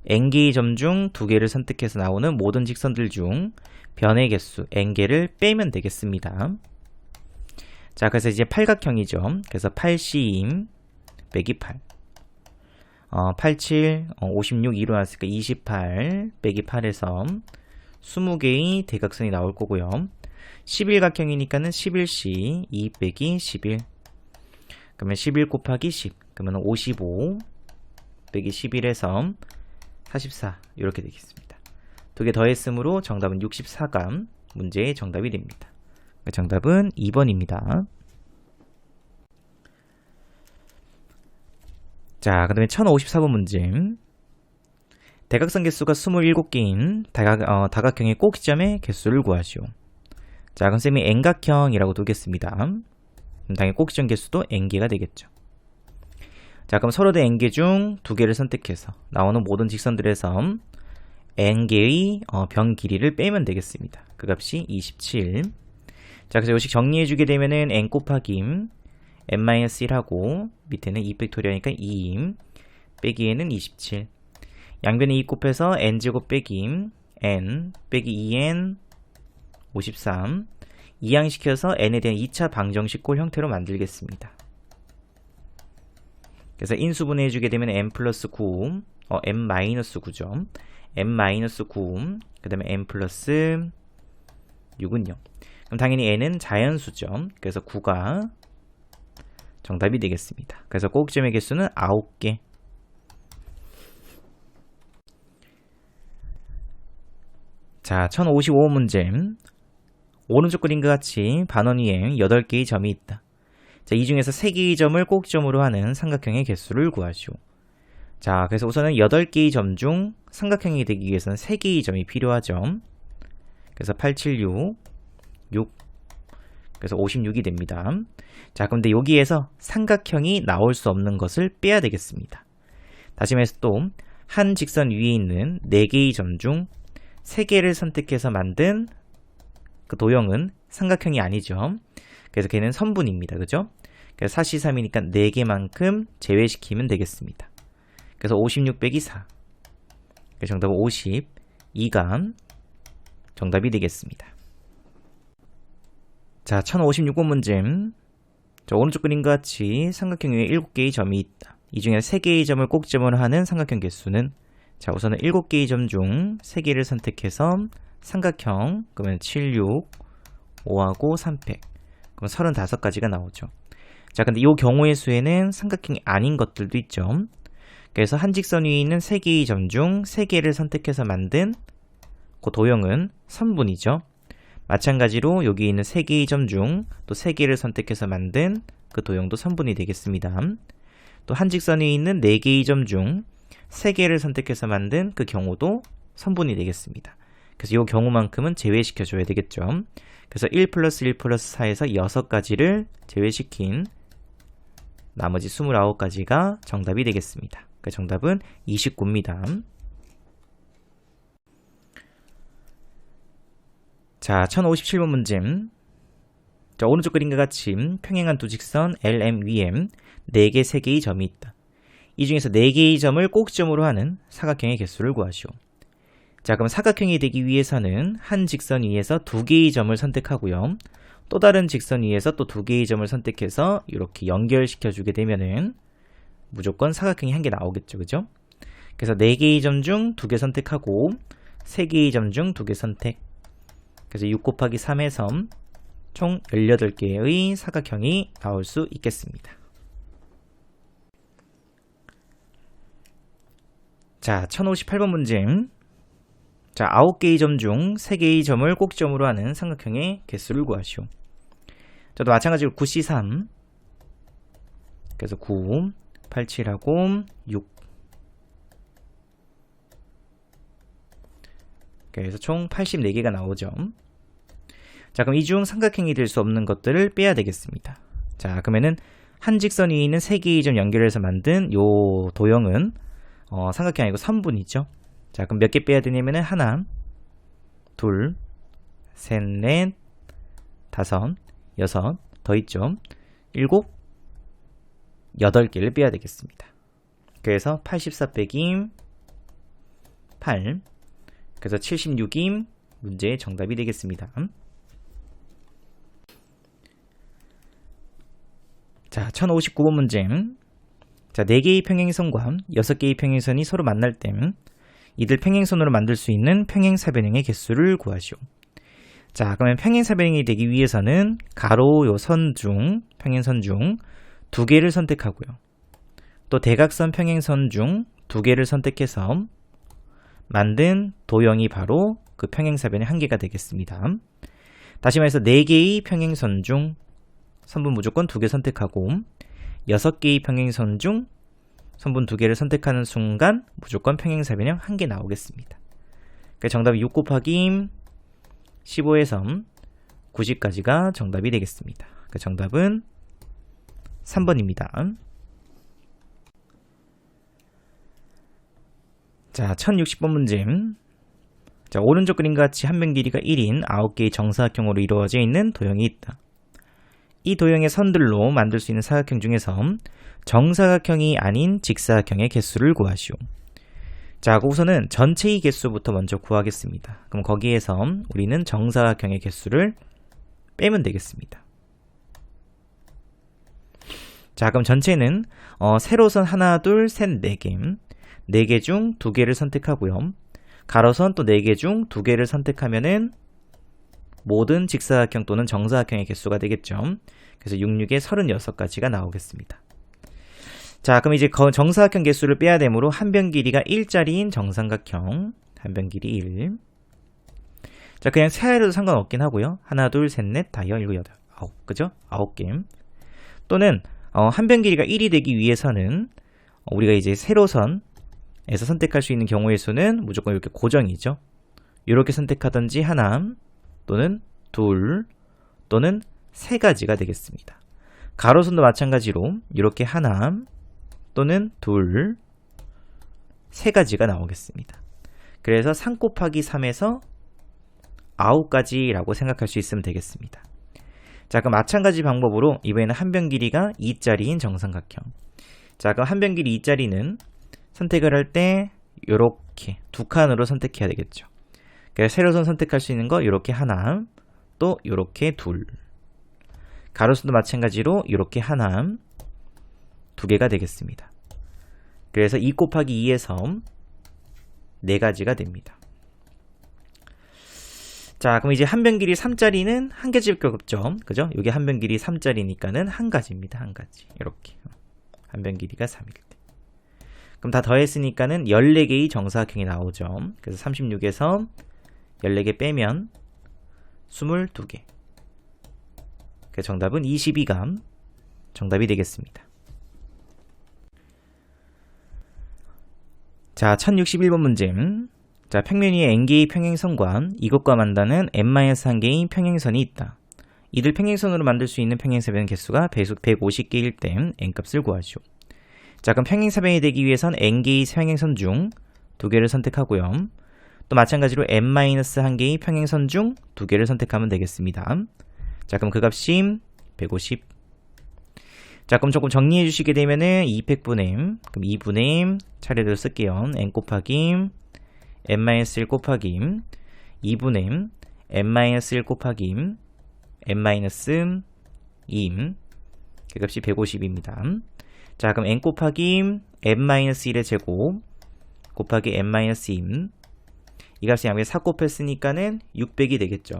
N개의 점 중 2개를 선택해서 나오는 모든 직선들 중 변의 개수 N개를 빼면 되겠습니다. 자, 그래서 이제 팔각형이죠. 그래서 8C 빼기 8. 87, 56, 2로 나왔으니까 28 빼기 8에서 20개의 대각선이 나올 거고요. 11각형이니까는 11C 2 빼기 11. 그러면 11 곱하기 10. 그러면 55 빼기 11에서 44 이렇게 되겠습니다. 2개 더했으므로 정답은 64가 문제의 정답이 됩니다. 정답은 2번입니다. 자, 그 다음에 1054번 문제. 대각선 개수가 27개인 다각형의 꼭지점의 개수를 구하시오. 자, 그럼 쌤이 N각형이라고 두겠습니다. 그럼 당연히 꼭지점 개수도 N개가 되겠죠. 자, 그럼 서로 된 N개 중 2개를 선택해서 나오는 모든 직선들에서 N개의 변 길이를 빼면 되겠습니다. 그 값이 27. 자, 그래서 이식 정리해주게 되면은 N 곱하기 n-1하고 밑에는 2팩토리아니까 2 빼기에는 27. 양변에 2 곱해서 n제곱 빼기 n 빼기 2n 53. 이항시켜서 n에 대한 2차 방정식꼴 형태로 만들겠습니다. 그래서 인수분해 해주게 되면 n 플러스 9, n 마이너스 9죠. n 마이너스 9, 그 다음에 n 플러스 6은 0. 그럼 당연히 n은 자연수죠. 그래서 9가 정답이 되겠습니다. 그래서 꼭지점의 개수는 9개. 자, 1055번 문제. 오른쪽 그림과 같이 반원 위에 8개의 점이 있다. 자, 이 중에서 3개의 점을 꼭지점으로 하는 삼각형의 개수를 구하시오. 자, 그래서 우선은 8개의 점 중 삼각형이 되기 위해서는 3개의 점이 필요하죠. 그래서 876, 6, 그래서 56이 됩니다. 자, 그런데 여기에서 삼각형이 나올 수 없는 것을 빼야 되겠습니다. 다시 말해서 또 한 직선 위에 있는 4개의 점 중 3개를 선택해서 만든 그 도형은 삼각형이 아니죠. 그래서 걔는 선분입니다. 그죠? 그래서 4C3이니까 4개만큼 제외시키면 되겠습니다. 그래서 56 빼기 4. 그래서 정답은 52가 정답이 되겠습니다. 자, 1056번 문제. 자, 오른쪽 그림과 같이 삼각형 위에 7개의 점이 있다. 이 중에 3개의 점을 꼭지점으로 하는 삼각형 개수는, 자, 우선은 7개의 점 중 3개를 선택해서 삼각형, 그러면 7, 6, 5하고 3팩. 그럼 35가지가 나오죠. 자, 근데 이 경우의 수에는 삼각형이 아닌 것들도 있죠. 그래서 한 직선 위에 있는 3개의 점 중 3개를 선택해서 만든 그 도형은 선분이죠. 마찬가지로 여기 있는 3개의 점 중 또 3개를 선택해서 만든 그 도형도 선분이 되겠습니다. 또 한 직선 위에 있는 4개의 점 중 3개를 선택해서 만든 그 경우도 선분이 되겠습니다. 그래서 이 경우만큼은 제외시켜줘야 되겠죠. 그래서 1 플러스 1 플러스 4에서 6가지를 제외시킨 나머지 29가지가 정답이 되겠습니다. 그 정답은 29입니다. 자, 1057번 문제. 자, 오른쪽 그림과 같이 평행한 두 직선 LMWM 4개, 3개의 점이 있다. 이 중에서 4개의 점을 꼭지점으로 하는 사각형의 개수를 구하시오. 자, 그럼 사각형이 되기 위해서는 한 직선 위에서 2개의 점을 선택하고요. 또 다른 직선 위에서 또 2개의 점을 선택해서 이렇게 연결시켜 주게 되면은 무조건 사각형이 한 개 나오겠죠. 그죠? 그래서 4개의 점 중 2개 선택하고 3개의 점 중 2개 선택. 그래서 6 곱하기 3에서 총 18개의 사각형이 나올 수 있겠습니다. 자, 1058번 문제. 자, 9개의 점 중 3개의 점을 꼭지점으로 하는 삼각형의 개수를 구하시오. 저도 마찬가지로 9C3. 그래서 9, 8, 7하고 6. 그래서 총 84개가 나오죠. 자, 그럼 이 중 삼각형이 될 수 없는 것들을 빼야 되겠습니다. 자, 그러면은 한 직선 위에 있는 3개의 점 연결해서 만든 요 도형은 삼각형이 아니고 선분이죠. 자, 그럼 몇 개 빼야 되냐면은 하나, 둘, 셋, 넷, 다섯, 여섯, 더 있죠. 7, 8개를 빼야 되겠습니다. 그래서 84 빼기 8, 그래서 76이 문제의 정답이 되겠습니다. 자, 1059번 문제. 자, 4개의 평행선과 6개의 평행선이 서로 만날 때 이들 평행선으로 만들 수 있는 평행사변형의 개수를 구하시오. 자, 그러면 평행사변형이 되기 위해서는 가로 요 선 중, 평행선 중 2개를 선택하고요. 또 대각선 평행선 중 2개를 선택해서 만든 도형이 바로 그 평행사변의 한 개가 되겠습니다. 다시 말해서 4개의 평행선 중 선분 무조건 2개 선택하고 6개의 평행선 중 선분 2개를 선택하는 순간 무조건 평행사변형 한 개 나오겠습니다. 그러니까 정답이 6 곱하기 15에서 90까지가 정답이 되겠습니다. 그 정답은 3번입니다. 자, 1060번 문제. 자, 오른쪽 그림과 같이 한 변 길이가 1인 9개의 정사각형으로 이루어져 있는 도형이 있다. 이 도형의 선들로 만들 수 있는 사각형 중에서 정사각형이 아닌 직사각형의 개수를 구하시오. 자, 우선은 전체의 개수부터 먼저 구하겠습니다. 그럼 거기에서 우리는 정사각형의 개수를 빼면 되겠습니다. 자, 그럼 전체는 세로선 하나, 둘, 셋, 4개. 4개 중 2개를 선택하고요. 가로선 또 4개 중 2개를 선택하면은 모든 직사각형 또는 정사각형의 개수가 되겠죠. 그래서 6, 6에 36가지가 나오겠습니다. 자, 그럼 이제 정사각형 개수를 빼야 되므로 한 변 길이가 1짜리인 정삼각형, 한 변 길이 1. 자, 그냥 세아래도 상관없긴 하고요. 하나, 둘, 셋, 넷, 다, 7, 8, 9, 그죠? 9개. 또는 한 변 길이가 1이 되기 위해서는 우리가 이제 세로선에서 선택할 수 있는 경우의 수는 무조건 이렇게 고정이죠. 이렇게 선택하든지 하나, 또는 둘, 또는 3가지가 되겠습니다. 가로선도 마찬가지로 이렇게 하나, 또는 둘, 3가지가 나오겠습니다. 그래서 3 곱하기 3에서 9가지라고 생각할 수 있으면 되겠습니다. 자, 그럼 마찬가지 방법으로 이번에는 한 변 길이가 2짜리인 정삼각형. 자, 그럼 한 변 길이 2짜리는 선택을 할 때 이렇게 2칸으로 선택해야 되겠죠. 그래서 세로선 선택할 수 있는 거 이렇게 하나, 또 이렇게 둘. 가로선도 마찬가지로 이렇게 하나, 2개가 되겠습니다. 그래서 2 곱하기 2에서 4가지가 됩니다. 자, 그럼 이제 한 변 길이 3짜리는 한 개밖에 없죠. 그죠? 이게 한 변 길이 3짜리니까는 한 가지입니다. 한 가지. 이렇게. 한 변 길이가 3일 때. 그럼 다 더했으니까는 14개의 정사각형이 나오죠. 그래서 36에서 14개 빼면 22개. 그 정답은 22가 정답이 되겠습니다. 자, 1061번 문제. 자, 평면 위에 n개의 평행선과 이것과 만나는 n-1개의 평행선이 있다. 이들 평행선으로 만들 수 있는 평행사변 개수가 배속 150개일 때 n값을 구하시오. 자, 그럼 평행사변이 되기 위해선 n개의 평행선 중 2개를 선택하고요. 또 마찬가지로 n-1개의 평행선 중 2개를 선택하면 되겠습니다. 자, 그럼 그 값이 150. 자, 그럼 조금 정리해 주시게 되면은 200분의 m, 그럼 2분의 m 차례대로 쓸게요. n 곱하기 n-1 곱하기 2분의 n-1 곱하기 n-2 그 값이 150입니다. 자, 그럼 n 곱하기 n-1의 제곱 곱하기 n-2 이 값이 양변에 4 곱했으니까는 600이 되겠죠.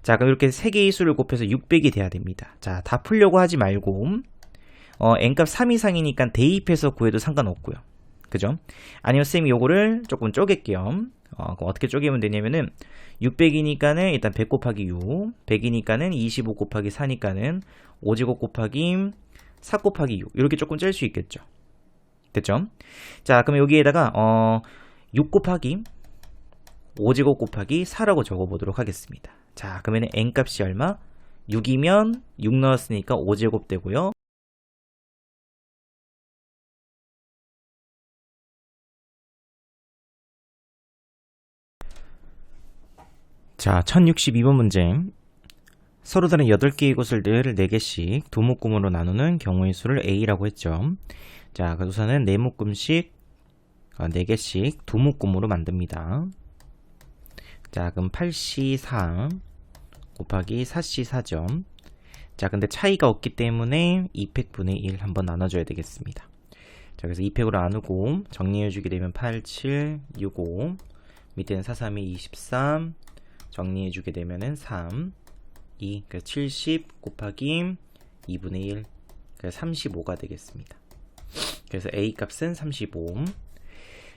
자, 그럼 이렇게 3개의 수를 곱해서 600이 돼야 됩니다. 자, 다 풀려고 하지 말고 n값 3 이상이니까 대입해서 구해도 상관없고요. 그죠? 아니면 쌤이 요거를 조금 쪼갤게요. 그럼 어떻게 쪼개면 되냐면은 600이니까는 일단 100 곱하기 6, 100이니까는 25 곱하기 4니까는 5제곱 곱하기 4 곱하기 6 이렇게 조금 짤 수 있겠죠. 됐죠? 자, 그럼 여기에다가 6 곱하기 5제곱 곱하기 4라고 적어보도록 하겠습니다. 자, 그러면 n값이 얼마? 6이면 6 넣었으니까 5제곱 되고요. 자, 1062번 문제. 서로 다른 8개의 것을들 4개씩 두 묶음으로 나누는 경우의 수를 A라고 했죠. 자, 그 우선은 4묶음씩 4개씩 두 묶음으로 만듭니다. 자, 그럼 8C4 곱하기 4C4점. 자, 근데 차이가 없기 때문에 2팩분의 1 한번 나눠줘야 되겠습니다. 자, 그래서 2팩으로 나누고 정리해주게 되면 8, 7, 6, 5 밑에는 4, 3이 23 정리해주게 되면은 3, 2, 그래서 70 곱하기 2분의 1, 그래서 35가 되겠습니다. 그래서 A 값은 35.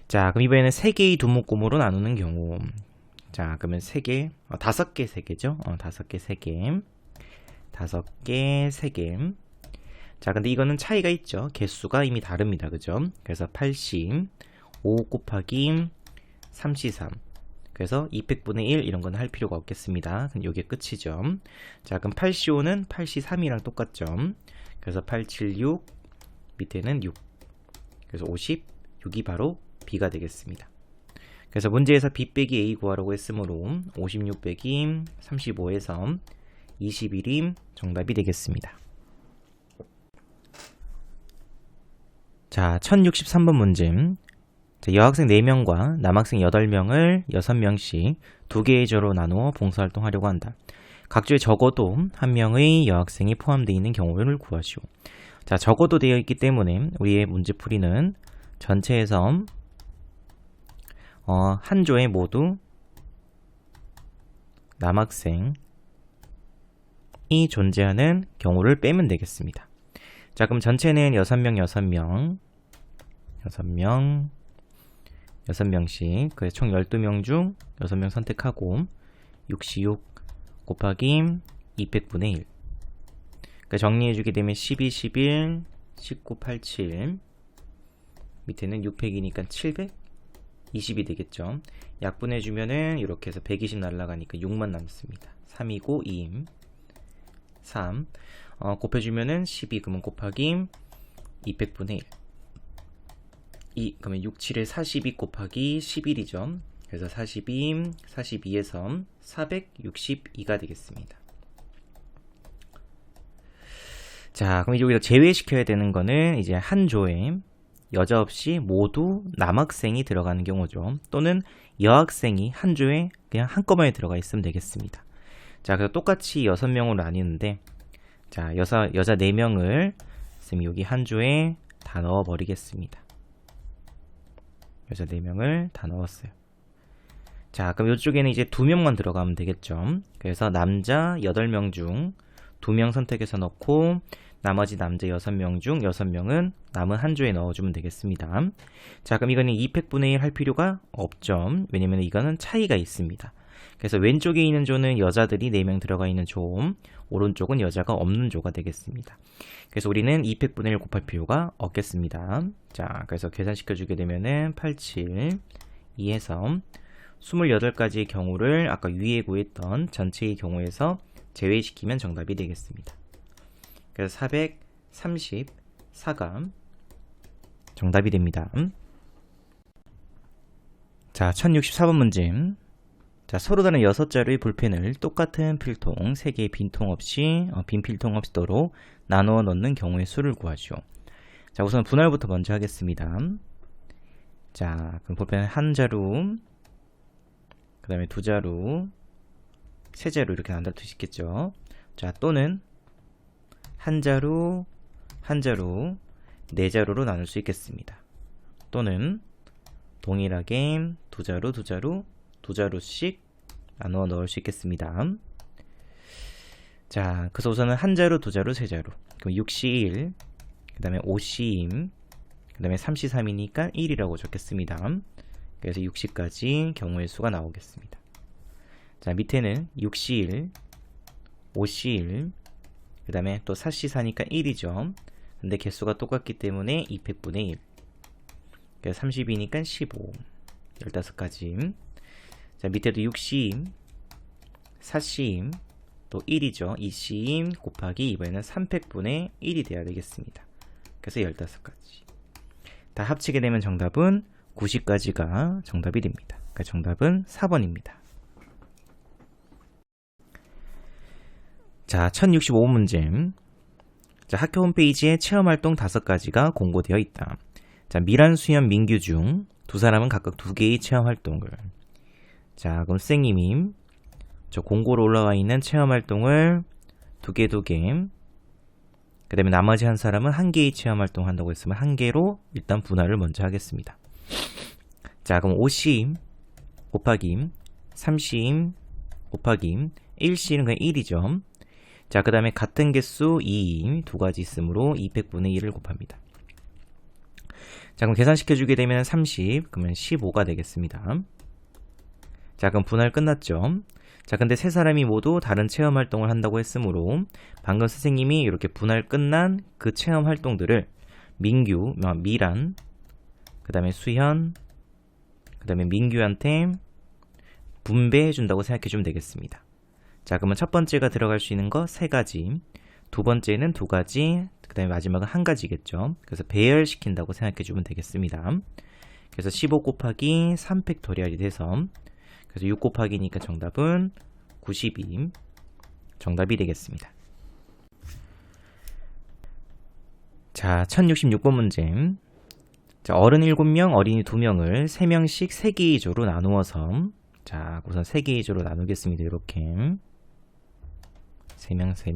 자, 그럼 이번에는 3개의 두 묶음으로 나누는 경우. 자, 그러면 3개, 5개 3개죠? 5개 3개. 5개 3개. 자, 근데 이거는 차이가 있죠. 개수가 이미 다릅니다. 그죠? 그래서 80, 5 곱하기 3C3. 그래서 200분의 1 이런 건 할 필요가 없겠습니다. 그럼 이게 끝이죠. 자, 그럼 8C5는 8C3이랑 똑같죠. 그래서 876 밑에는 6. 그래서 56이 바로 B가 되겠습니다. 그래서 문제에서 B 빼기 A 구하라고 했으므로 56 빼기 35에서 21이 정답이 되겠습니다. 자, 1063번 문제. 자, 여학생 4명과 남학생 8명을 6명씩 2개의 조로 나누어 봉사활동하려고 한다. 각 조에 적어도 1명의 여학생이 포함되어 있는 경우를 구하시오. 자, 적어도 되어 있기 때문에 우리의 문제풀이는 전체에서 한 조에 모두 남학생이 존재하는 경우를 빼면 되겠습니다. 자, 그럼 전체는 6명, 6명씩 그래서 총 12명 중 6명 선택하고 66 곱하기 200분의 1 그러니까 정리해주게 되면 12, 11, 19, 87 밑에는 600이니까 720이 되겠죠. 약분해주면은 이렇게 해서 120 날라가니까 6만 남습니다. 3이고 2임 3 곱해주면은 12 그러면 곱하기 200분의 1 2 그러면 6, 7에 42 곱하기 11이죠. 그래서 42에서 462가 되겠습니다. 자, 그럼 여기서 제외시켜야 되는 거는 이제 한 조에 여자 없이 모두 남학생이 들어가는 경우죠. 또는 여학생이 한 조에 그냥 한꺼번에 들어가 있으면 되겠습니다. 자, 그래서 똑같이 6명으로 나뉘는데 자, 여자 4명을 쌤이 여기 한 조에 다 넣어 버리겠습니다. 여자 4명을 다 넣었어요. 자, 그럼 이쪽에는 이제 2명만 들어가면 되겠죠. 그래서 남자 8명 중 2명 선택해서 넣고 나머지 남자 6명 중 6명은 남은 한 조에 넣어주면 되겠습니다. 자, 그럼 이거는 200분의 1 할 필요가 없죠. 왜냐면 이거는 차이가 있습니다. 그래서 왼쪽에 있는 조는 여자들이 4명 들어가 있는 조, 오른쪽은 여자가 없는 조가 되겠습니다. 그래서 우리는 200분의 1 곱할 필요가 없겠습니다. 자, 그래서 계산시켜주게 되면은 87, 2에서 28가지의 경우를 아까 위에 구했던 전체의 경우에서 제외시키면 정답이 되겠습니다. 그래서 434가 정답이 됩니다. 자, 1064번 문제. 자, 서로 다른 6자루의 볼펜을 똑같은 필통 3개의 빈통 없이 빈 필통 없도록 나누어 넣는 경우의 수를 구하시오. 자, 우선 분할부터 먼저 하겠습니다. 자, 그럼 볼펜 한 자루, 그 다음에 2자루, 3자루 이렇게 나눌 수 있겠죠. 자, 또는 한 자루, 4자루로 나눌 수 있겠습니다. 또는 동일하게 2자루, 2자루씩 나누어 넣을 수 있겠습니다. 자, 그래서 우선은 한 자루, 두 자루, 세 자루. 그럼 6C1, 그 다음에 5C2, 그 다음에 3C3이니까 1이라고 적겠습니다. 그래서 60까지 경우의 수가 나오겠습니다. 자, 밑에는 6C1, 5C1, 그 다음에 또 4C4니까 1이죠. 근데 개수가 똑같기 때문에 200분의 1. 그래서 32니까 15, 15가지. 자, 밑에도 6C, 4C, 또 1이죠. 2C 곱하기 이번에는 300분의 1이 돼야 되겠습니다. 그래서 15가지. 다 합치게 되면 정답은 90가지가 정답이 됩니다. 그러니까 정답은 4번입니다. 자, 1065문제. 자, 학교 홈페이지에 체험활동 5가지가 공고되어 있다. 자, 미란, 수연, 민규 중 두 사람은 각각 2개의 체험활동을. 자, 그럼 선생님이 저 공고로 올라와 있는 체험활동을 2개, 그 다음에 나머지 한 사람은 1개의 체험활동 한다고 했으면 1개로 일단 분할을 먼저 하겠습니다. 자, 그럼 5C 곱하기 3C 곱하기 1C는 그냥 1이죠. 자, 그 다음에 같은 개수 2, 2가지 있으므로 200분의 1을 곱합니다. 자, 그럼 계산시켜주게 되면 30, 그러면 15가 되겠습니다. 자, 그럼 분할 끝났죠. 자, 근데 세 사람이 모두 다른 체험 활동을 한다고 했으므로 방금 선생님이 이렇게 분할 끝난 그 체험 활동들을 민규, 미란, 그 다음에 수현, 그 다음에 민규한테 분배해 준다고 생각해 주면 되겠습니다. 자, 그러면 첫 번째가 들어갈 수 있는 거 3가지, 두 번째는 2가지, 그 다음에 마지막은 1가지겠죠. 그래서 배열시킨다고 생각해 주면 되겠습니다. 그래서 15 곱하기 3팩토리얼이 돼서 그래서 6 곱하기니까 정답은 92 정답이 되겠습니다. 자, 1066번 문제. 자, 어른 7명, 어린이 2명을 3명씩 3개의 조로 나누어서 자, 우선 3개의 조로 나누겠습니다. 이렇게 3명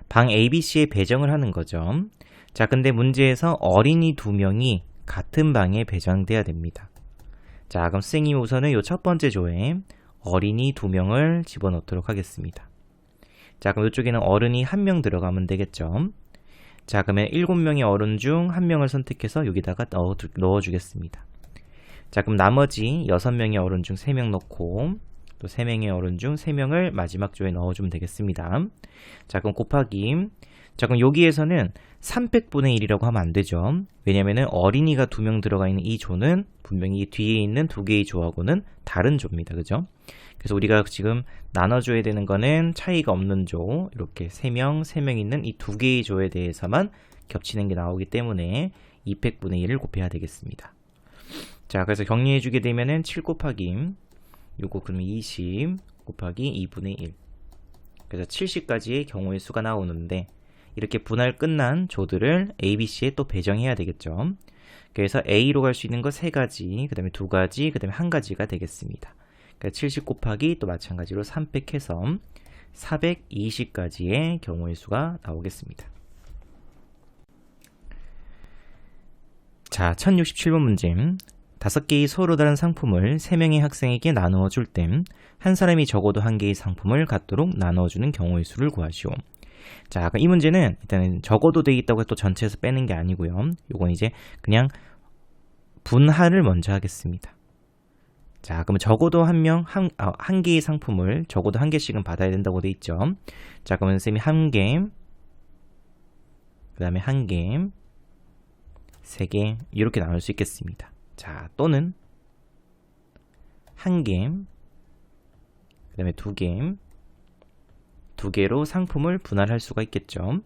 방 ABC에 배정을 하는 거죠. 자, 근데 문제에서 어린이 2명이 같은 방에 배정돼야 됩니다. 자, 그럼 선생님이 우선은 이 첫 번째 조에 어린이 2명을 집어넣도록 하겠습니다. 자, 그럼 이쪽에는 어른이 1명 들어가면 되겠죠. 자, 그러면 7명의 어른 중 1명을 선택해서 여기다가 넣어주겠습니다. 자, 그럼 나머지 6명의 어른 중 3명 넣고 또 3명의 어른 중 3명을 마지막 조에 넣어주면 되겠습니다. 자, 그럼 곱하기. 자, 그럼 여기에서는 300분의 1이라고 하면 안 되죠. 왜냐면은 어린이가 2명 들어가 있는 이 조는 분명히 뒤에 있는 2개의 조하고는 다른 조입니다. 그죠? 그래서 우리가 지금 나눠줘야 되는 거는 차이가 없는 조, 이렇게 3명 있는 이 2개의 조에 대해서만 겹치는 게 나오기 때문에 200분의 1을 곱해야 되겠습니다. 자, 그래서 정리해주게 되면은 7 곱하기 요거 그러면 20 곱하기 2분의 1. 그래서 70까지의 경우의 수가 나오는데 이렇게 분할 끝난 조들을 ABC에 또 배정해야 되겠죠. 그래서 A로 갈 수 있는 거 3가지, 그 다음에 2가지, 그 다음에 1가지가 되겠습니다. 그러니까 70 곱하기 또 마찬가지로 300 해서 420가지의 경우의 수가 나오겠습니다. 자, 1067번 문제. 5개의 서로 다른 상품을 3명의 학생에게 나누어 줄 때 한 사람이 적어도 1개의 상품을 갖도록 나눠주는 경우의 수를 구하시오. 자, 이 문제는 일단은 적어도 되어 있다고 해서 또 전체에서 빼는 게 아니고요. 요건 이제 그냥 분할을 먼저 하겠습니다. 자, 그러면 적어도 한 개의 상품을 적어도 1개씩은 받아야 된다고 되어 있죠. 자, 그러면 쌤이 1개, 그 다음에 1개, 3개 이렇게 나눌 수 있겠습니다. 자, 또는 1개, 그 다음에 2개, 2개로 상품을 분할할 수가 있겠죠.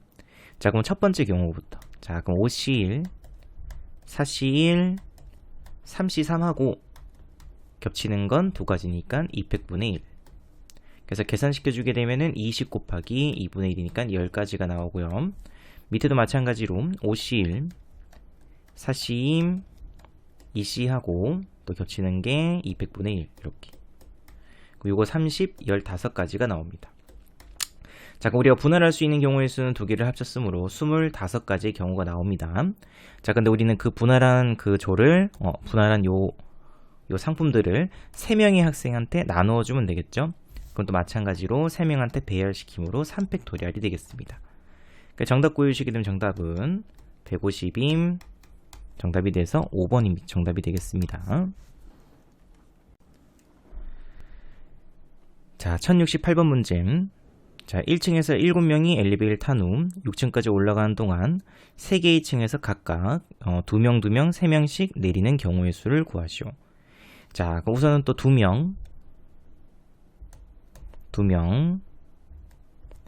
자, 그럼 첫 번째 경우부터. 자, 그럼 5C1, 4C1, 3C3하고 겹치는 건 2가지니까 200분의 1. 그래서 계산시켜주게 되면은 20 곱하기 2분의 1이니까 10가지가 나오고요. 밑에도 마찬가지로 5C1, 4C2, 2C하고 또 겹치는 게 200분의 1 이렇게. 그리고 이거 30, 15가지가 나옵니다. 자, 그럼 우리가 분할할 수 있는 경우의 수는 2개를 합쳤으므로 25가지의 경우가 나옵니다. 자, 근데 우리는 그 분할한 그 조를 분할한 요 상품들을 3명의 학생한테 나누어 주면 되겠죠. 그건 또 마찬가지로 3명한테 배열시킴으로 3팩토리얼이 되겠습니다. 그러니까 정답 구해주시게 되면 정답은 150임 정답이 돼서 5번이 정답이 되겠습니다. 자, 1068번 문제. 자, 1층에서 7명이 엘리베이터를 탄 후 6층까지 올라가는 동안 3개의 층에서 각각 2명, 2명, 3명씩 내리는 경우의 수를 구하시오. 자, 우선은 또 2명,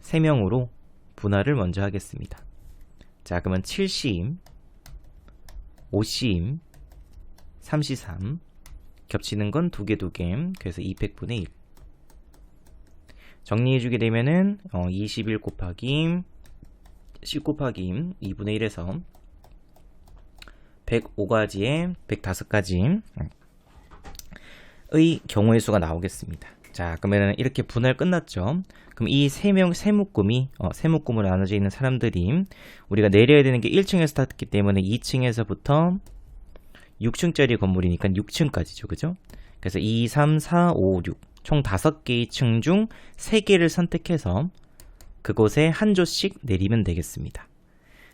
3명으로 분할을 먼저 하겠습니다. 자, 그러면 7심, 5심, 3시3 겹치는 건 2개, 그래서 200분의 1. 정리해주게 되면은 21 곱하기 10 곱하기 2분의 1에서 105가지에 105가지의 경우의 수가 나오겠습니다. 자, 그러면 이렇게 분할 끝났죠. 그럼 이 세 묶음으로 나눠져 있는 사람들이 우리가 내려야 되는 게 1층에서 탔기 때문에 2층에서부터 6층짜리 건물이니까 6층까지죠. 그죠? 그래서 2, 3, 4, 5, 6 총 5개의 층 중 3개를 선택해서 그곳에 한 조씩 내리면 되겠습니다.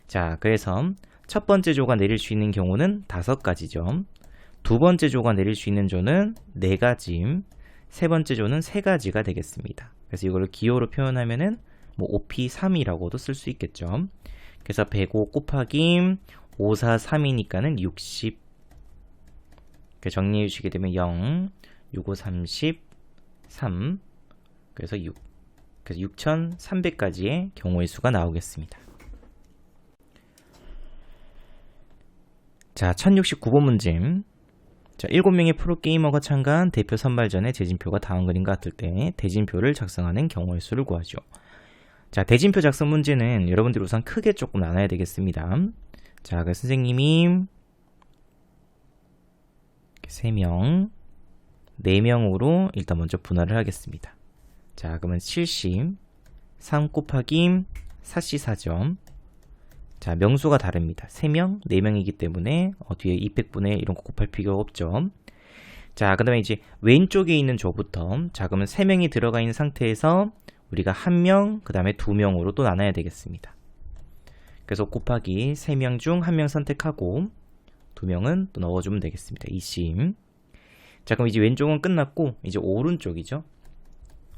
자, 그래서 첫 번째 조가 내릴 수 있는 경우는 5가지죠. 두 번째 조가 내릴 수 있는 조는 4가지, 세 번째 조는 3가지가 되겠습니다. 그래서 이거를 기호로 표현하면은 뭐 5P3이라고도 쓸 수 있겠죠. 그래서 105 곱하기 543이니까는 60. 정리해 주시게 되면 0, 65, 30, 3, 그래서 6. 그래서 6300가지의 경우의 수가 나오겠습니다. 자, 1069번 문제. 자, 7명의 프로게이머가 참가한 대표 선발전에 대진표가 다음 그림과 같을 때 대진표를 작성하는 경우의 수를 구하죠. 자, 대진표 작성 문제는 여러분들이 우선 크게 조금 나눠야 되겠습니다. 자, 그 선생님이 3명, 4명으로 일단 먼저 분할을 하겠습니다. 자, 그러면 70, 3 곱하기 4C4점. 자, 명수가 다릅니다. 3명, 4명이기 때문에 뒤에 200분의 이런 거 곱할 필요가 없죠. 자, 그 다음에 이제 왼쪽에 있는 조부터, 자, 그러면 3명이 들어가 있는 상태에서 우리가 1명, 그 다음에 2명으로 또 나눠야 되겠습니다. 그래서 곱하기 3명 중 1명 선택하고 2명은 또 넣어주면 되겠습니다. 2심. 자, 그럼 이제 왼쪽은 끝났고 이제 오른쪽이죠.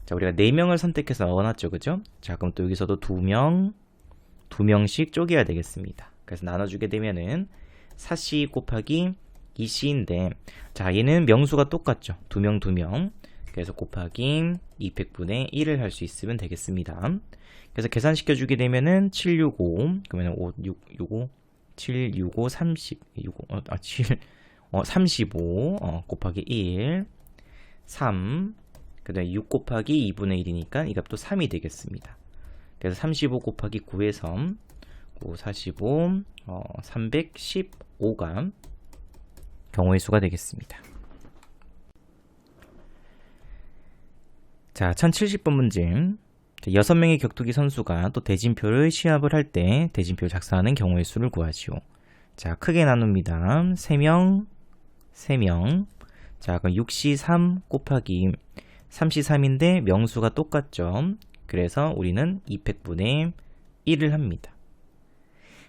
자, 우리가 4명을 선택해서 넣어놨죠. 그죠? 자, 그럼 또 여기서도 2명씩 쪼개야 되겠습니다. 그래서 나눠주게 되면은 4C 곱하기 2C인데, 자, 얘는 명수가 똑같죠. 2명, 2명. 그래서 곱하기 200분의 1을 할 수 있으면 되겠습니다. 그래서 계산시켜주게 되면은 765, 그러면 765, 35, 곱하기 1, 3, 그 다음에 6 곱하기 2분의 1이니까 이 값도 3이 되겠습니다. 그래서 35 곱하기 9에서 9, 45, 315가 경우의 수가 되겠습니다. 자, 1070번 문제. 6명의 격투기 선수가 또 대진표를 시합을 할 때 대진표를 작성하는 경우의 수를 구하시오. 자, 크게 나눕니다. 3명, 3명. 자, 그럼 6C3 곱하기 3C3인데 명수가 똑같죠. 그래서 우리는 200분의 1을 합니다.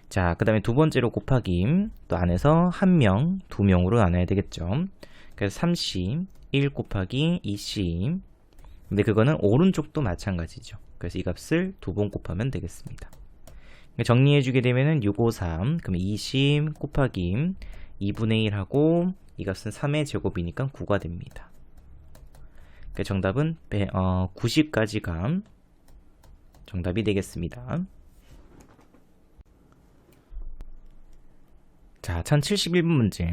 자, 그 다음에 두 번째로 곱하기 또 안에서 1명, 2명으로 나눠야 되겠죠. 그래서 3C, 1 곱하기 2C. 근데 그거는 오른쪽도 마찬가지죠. 그래서 이 값을 2번 곱하면 되겠습니다. 정리해주게 되면은 653, 그럼 20 곱하기 2분의 1하고 이 값은 3의 제곱이니까 9가 됩니다. 정답은 90까지가 정답이 되겠습니다. 자, 1071번 문제.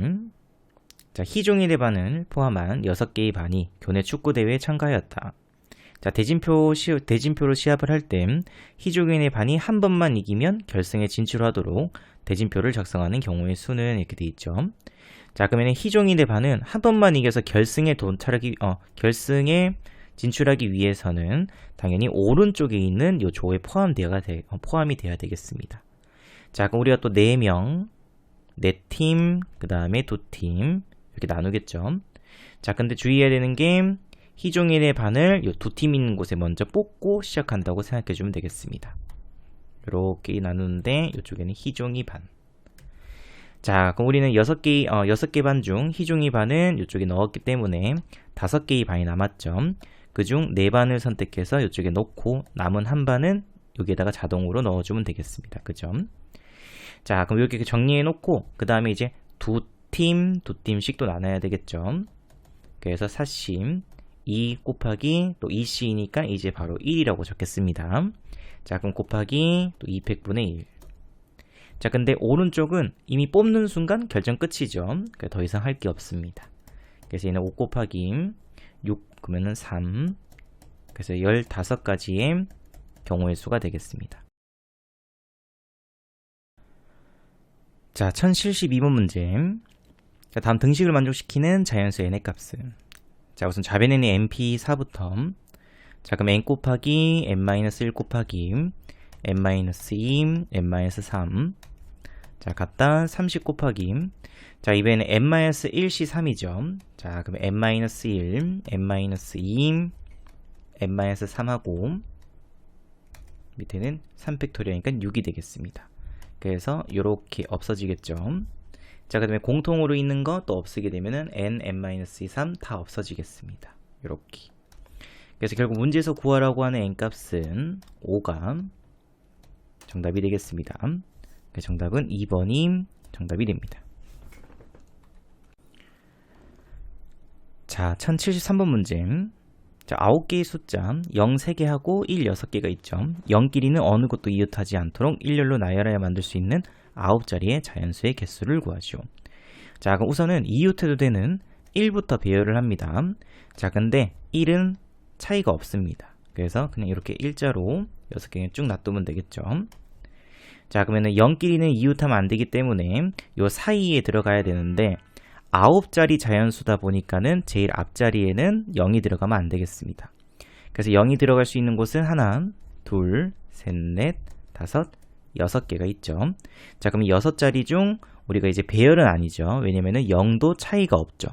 자, 희종일의 반을 포함한 6개의 반이 교내 축구대회에 참가하였다. 자, 대진표로 시합을 할 때 희종일의 반이 한 번만 이기면 결승에 진출하도록 대진표를 작성하는 경우의 수는 이렇게 되어 있죠. 자, 그러면 희종일의 반은 한 번만 이겨서 결승에 진출하기 위해서는 당연히 오른쪽에 있는 이 조에 포함이 돼야 되겠습니다. 자, 그럼 우리가 또 4명, 4팀, 그 다음에 2팀 이렇게 나누겠죠. 자, 근데 주의해야 되는 게 희종일의 반을 이 두 팀 있는 곳에 먼저 뽑고 시작한다고 생각해주면 되겠습니다. 이렇게 나누는데 이쪽에는 희종이 반. 자, 그럼 우리는 6개 반 중 희종이 반은 이쪽에 넣었기 때문에 5개의 반이 남았죠. 그중 4반을 선택해서 이쪽에 넣고 남은 한 반은 여기에다가 자동으로 넣어주면 되겠습니다. 그죠? 자, 그럼 이렇게 정리해 놓고 그 다음에 이제 두 팀씩 또 나눠야 되겠죠. 그래서 사심 2 곱하기 또 2c니까 이제 바로 1이라고 적겠습니다. 자, 그럼 곱하기 또 200분의 1. 자, 근데 오른쪽은 이미 뽑는 순간 결정 끝이죠. 그러니까 더 이상 할 게 없습니다. 그래서 얘는 5 곱하기 6 그러면은 3. 그래서 15가지의 경우의 수가 되겠습니다. 자, 1072번 문제. 자, 다음 등식을 만족시키는 자연수 n의 값은. 자, 우선 좌변 n의 np4부터. 자, 그럼 n 곱하기 n-1 곱하기 n-2, n-3. 자, 같다 30 곱하기. 자, 이번에는 n-1c3이죠. 자, 그럼 n-1, n-2, n-3하고 밑에는 3팩토리얼이니까 6이 되겠습니다. 그래서 이렇게 없어지겠죠. 자, 그 다음에 공통으로 있는 거 또 없애게 되면은 n, n-3 다 없어지겠습니다. 이렇게. 그래서 결국 문제에서 구하라고 하는 n값은 5가 정답이 되겠습니다. 정답은 2번이 정답이 됩니다. 자, 1073번 문제. 자, 9개의 숫자 0 3개하고 1 6개가 있죠. 0끼리는 어느 것도 이웃하지 않도록 일렬로 나열하여 만들 수 있는 9자리의 자연수의 개수를 구하죠. 자, 그럼 우선은 이웃해도 되는 1부터 배열을 합니다. 자, 근데 1은 차이가 없습니다. 그래서 그냥 이렇게 일자로 6개 쭉 놔두면 되겠죠. 자, 그러면은 0끼리는 이웃하면 안 되기 때문에 요 사이에 들어가야 되는데 9자리 자연수다 보니까는 제일 앞자리에는 0이 들어가면 안 되겠습니다. 그래서 0이 들어갈 수 있는 곳은 하나, 둘, 셋, 넷, 다섯, 6개가 있죠. 자, 그럼 6자리 중 우리가 이제 배열은 아니죠. 왜냐면은 0도 차이가 없죠.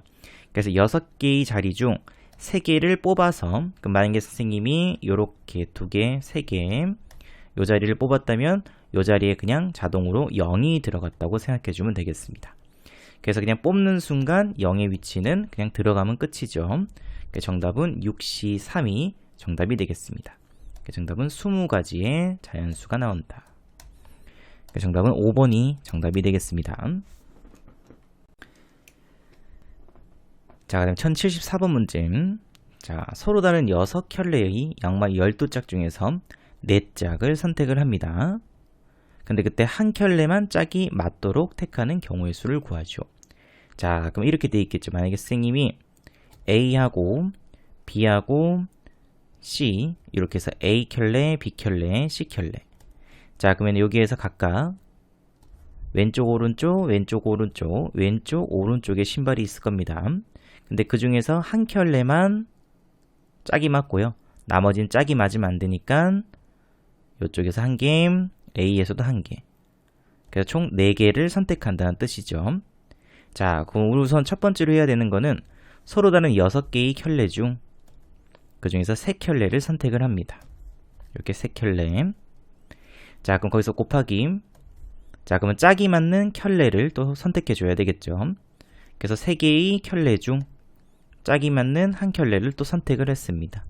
그래서 6개의 자리 중 3개를 뽑아서, 그럼 만약에 선생님이 요렇게 2개, 3개 요 자리를 뽑았다면 요 자리에 그냥 자동으로 0이 들어갔다고 생각해주면 되겠습니다. 그래서 그냥 뽑는 순간 0의 위치는 그냥 들어가면 끝이죠. 정답은 6C3이 정답이 되겠습니다. 정답은 20가지의 자연수가 나온다. 정답은 5번이 정답이 되겠습니다. 자, 그다음 1074번 문제. 자, 서로 다른 6켤레의 양말 12짝 중에서 4짝을 선택을 합니다. 근데 그때 한 켤레만 짝이 맞도록 택하는 경우의 수를 구하죠. 자, 그럼 이렇게 돼 있겠죠. 만약에 선생님이 A하고 B하고 C 이렇게 해서 A 켤레, B 켤레, C 켤레. 자, 그러면 여기에서 각각 왼쪽 오른쪽, 왼쪽 오른쪽, 왼쪽 오른쪽에 신발이 있을 겁니다. 근데 그 중에서 한 켤레만 짝이 맞고요. 나머지는 짝이 맞으면 안 되니까 이쪽에서 한 개, A에서도 한 개. 그래서 총 4개를 선택한다는 뜻이죠. 자, 그럼 우선 첫 번째로 해야 되는 거는 서로 다른 6개의 켤레 중 그 중에서 3켤레를 선택을 합니다. 이렇게 3켤레. 자, 그럼 거기서 곱하기. 자, 그러면 짝이 맞는 켤레를 또 선택해 줘야 되겠죠. 그래서 3개의 켤레 중 짝이 맞는 한 켤레를 또 선택을 했습니다.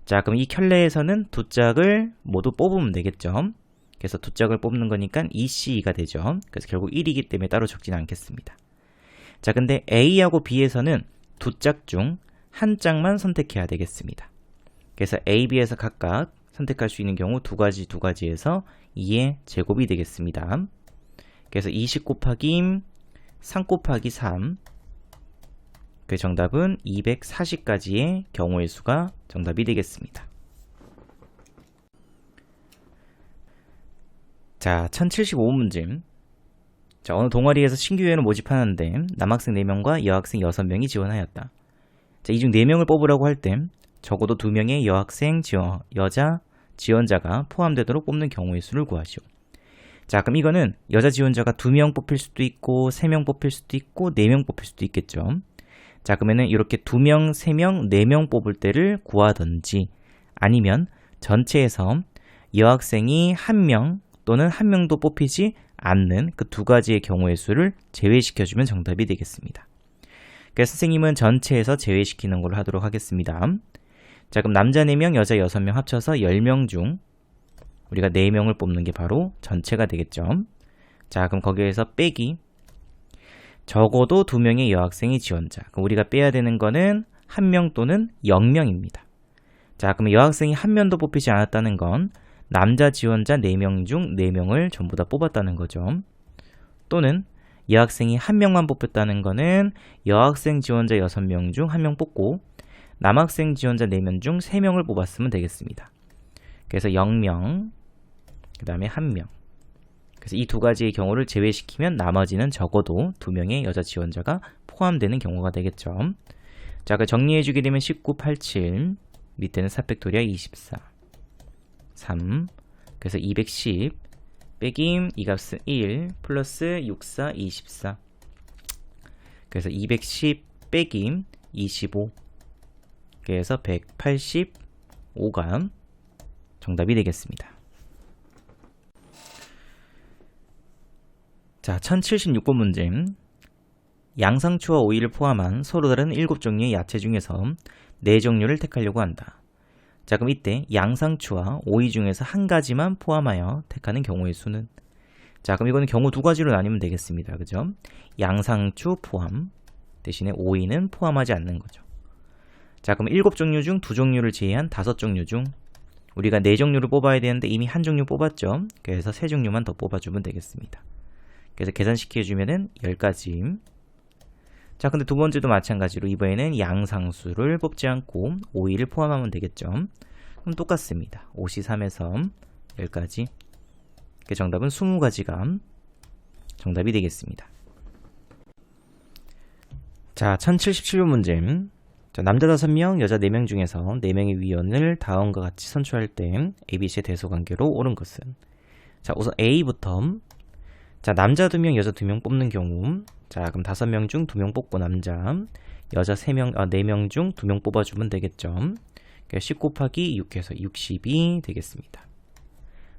자, 그럼 이 켤레에서는 2짝을 모두 뽑으면 되겠죠. 그래서 2짝을 뽑는 거니까 2C가 되죠. 그래서 결국 1이기 때문에 따로 적지는 않겠습니다. 자, 근데 A하고 B에서는 2짝 중 한 짝만 선택해야 되겠습니다. 그래서 A, B에서 각각 선택할 수 있는 경우 2가지에서 2의 제곱이 되겠습니다. 그래서 20 곱하기 3 곱하기 3. 그 정답은 240가지의 경우의 수가 정답이 되겠습니다. 자, 1075문제. 자, 어느 동아리에서 신규회원을 모집하는데 남학생 4명과 여학생 6명이 지원하였다. 자, 이 중 4명을 뽑으라고 할 때 적어도 2명의 여자 지원자가 포함되도록 뽑는 경우의 수를 구하시오. 자, 그럼 이거는 여자 지원자가 2명 뽑힐 수도 있고 3명 뽑힐 수도 있고 4명 뽑힐 수도 있겠죠. 자, 그러면은 이렇게 2명, 3명, 4명 뽑을 때를 구하든지 아니면 전체에서 여학생이 1명 또는 1명도 뽑히지 않는 그 두 가지의 경우의 수를 제외시켜주면 정답이 되겠습니다. 그래서 선생님은 전체에서 제외시키는 걸로 하도록 하겠습니다. 자, 그럼 남자 4명, 여자 6명 합쳐서 10명 중 우리가 4명을 뽑는 게 바로 전체가 되겠죠. 자, 그럼 거기에서 빼기 적어도 2명의 여학생이 지원자. 그럼 우리가 빼야 되는 거는 1명 또는 0명입니다. 자, 그러면 여학생이 1명도 뽑히지 않았다는 건 남자 지원자 4명 중 4명을 전부 다 뽑았다는 거죠. 또는 여학생이 1명만 뽑혔다는 거는 여학생 지원자 6명 중 1명 뽑고 남학생 지원자 4명 중 3명을 뽑았으면 되겠습니다. 그래서 0명, 그 다음에 1명. 그래서 이 두 가지의 경우를 제외시키면 나머지는 적어도 2명의 여자 지원자가 포함되는 경우가 되겠죠. 자, 그 정리해주게 되면 19, 87, 밑에는 4팩토리아 24, 3, 그래서 210, 빼김 이 값은 1, 플러스 64, 24. 그래서 210 빼김 25. 그래서 185가 정답이 되겠습니다. 자, 1076번 문제. 양상추와 오이를 포함한 서로 다른 7종류의 야채 중에서 4종류를 택하려고 한다. 자, 그럼 이때 양상추와 오이 중에서 한 가지만 포함하여 택하는 경우의 수는? 자, 그럼 이거는 경우 두 가지로 나뉘면 되겠습니다. 그죠? 양상추 포함 대신에 오이는 포함하지 않는 거죠. 자, 그럼 7종류 중 2종류를 제외한 5종류 중 우리가 4종류를 뽑아야 되는데 이미 한 종류 뽑았죠. 그래서 3종류만 더 뽑아주면 되겠습니다. 그래서 계산시켜주면은 10가지. 자, 근데 두 번째도 마찬가지로 이번에는 양상수를 뽑지 않고 오이를 포함하면 되겠죠. 그럼 똑같습니다. 5C3에서 10가지. 그 정답은 20가지가 정답이 되겠습니다. 자, 1077번 문제. 자, 남자 5명, 여자 4명 중에서 4명의 위원을 다음과 같이 선출할 때 ABC의 대소관계로 옳은 것은? 자, 우선 A부터. 자, 남자 2명, 여자 2명 뽑는 경우. 자, 그럼 5명 중 2명 뽑고 남자, 여자 4명 중 2명 뽑아주면 되겠죠. 그러니까 10 곱하기 6해서 60이 되겠습니다.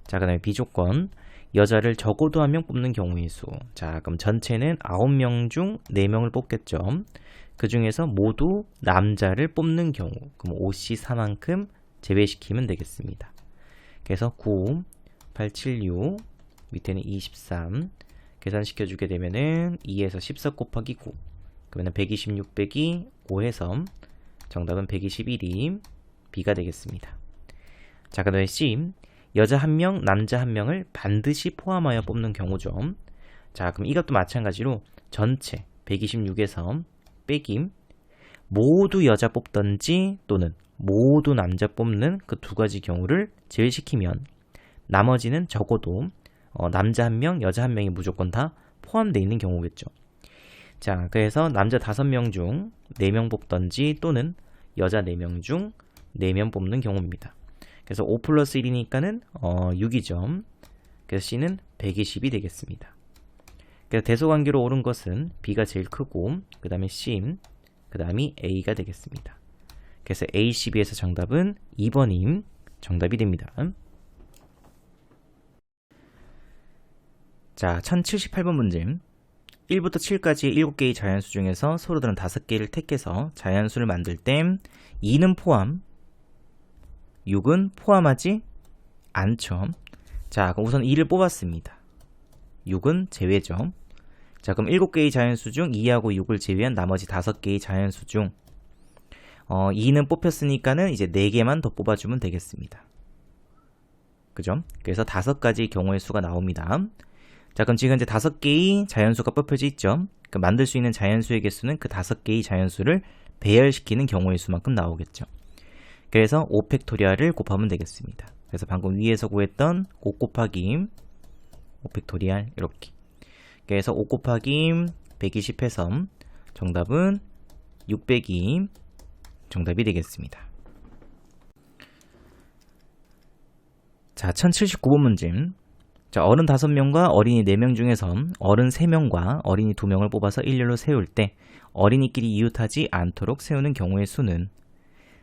자, 그 다음에 B조건. 여자를 적어도 1명 뽑는 경우의 수. 자, 그럼 전체는 9명 중 4명을 뽑겠죠. 그 중에서 모두 남자를 뽑는 경우. 그럼 5C4만큼 제외시키면 되겠습니다. 그래서 9, 8, 7, 6, 밑에는 23. 계산시켜주게 되면은 2에서 14 곱하기 9. 그러면 126 빼기 5해서 정답은 121이 B가 되겠습니다. 자, 그 다음에 C. 여자 1명, 남자 1명을 반드시 포함하여 뽑는 경우죠. 자, 그럼 이것도 마찬가지로 전체 126에서 빼기 모두 여자 뽑던지 또는 모두 남자 뽑는 그 두 가지 경우를 제외시키면 나머지는 적어도 남자 1명, 여자 1명이 무조건 다 포함되어 있는 경우겠죠. 자, 그래서 남자 5명 중 4명 뽑던지 또는 여자 4명 중 4명 뽑는 경우입니다. 그래서 5 플러스 1이니까는 6이죠. 그래서 C는 120이 되겠습니다. 그래서 대소관계로 옳은 것은 B가 제일 크고 그 다음에 C, 그 다음이 A가 되겠습니다. 그래서 A, C, B에서 정답은 2번이 정답이 됩니다. 자, 1078번 문제. 1부터 7까지 7개의 자연수 중에서 서로 다른 5개를 택해서 자연수를 만들 때 2는 포함, 6은 포함하지 않죠. 자, 그럼 우선 2를 뽑았습니다. 6은 제외죠. 자, 그럼 7개의 자연수 중 2하고 6을 제외한 나머지 5개의 자연수 중 2는 뽑혔으니까는 이제 4개만 더 뽑아주면 되겠습니다. 그죠? 그래서 5가지 경우의 수가 나옵니다. 자, 그럼 지금 현재 5개의 자연수가 뽑혀져 있죠. 그럼 만들 수 있는 자연수의 개수는 그 5개의 자연수를 배열시키는 경우의 수만큼 나오겠죠. 그래서 5팩토리아를 곱하면 되겠습니다. 그래서 방금 위에서 구했던 5 곱하기 5팩토리알 이렇게. 그래서 5 곱하기 120 해서 정답은 600이 정답이 되겠습니다. 자, 1079번 문제. 자, 어른 5명과 어린이 4명 중에서 어른 3명과 어린이 2명을 뽑아서 일렬로 세울 때 어린이끼리 이웃하지 않도록 세우는 경우의 수는,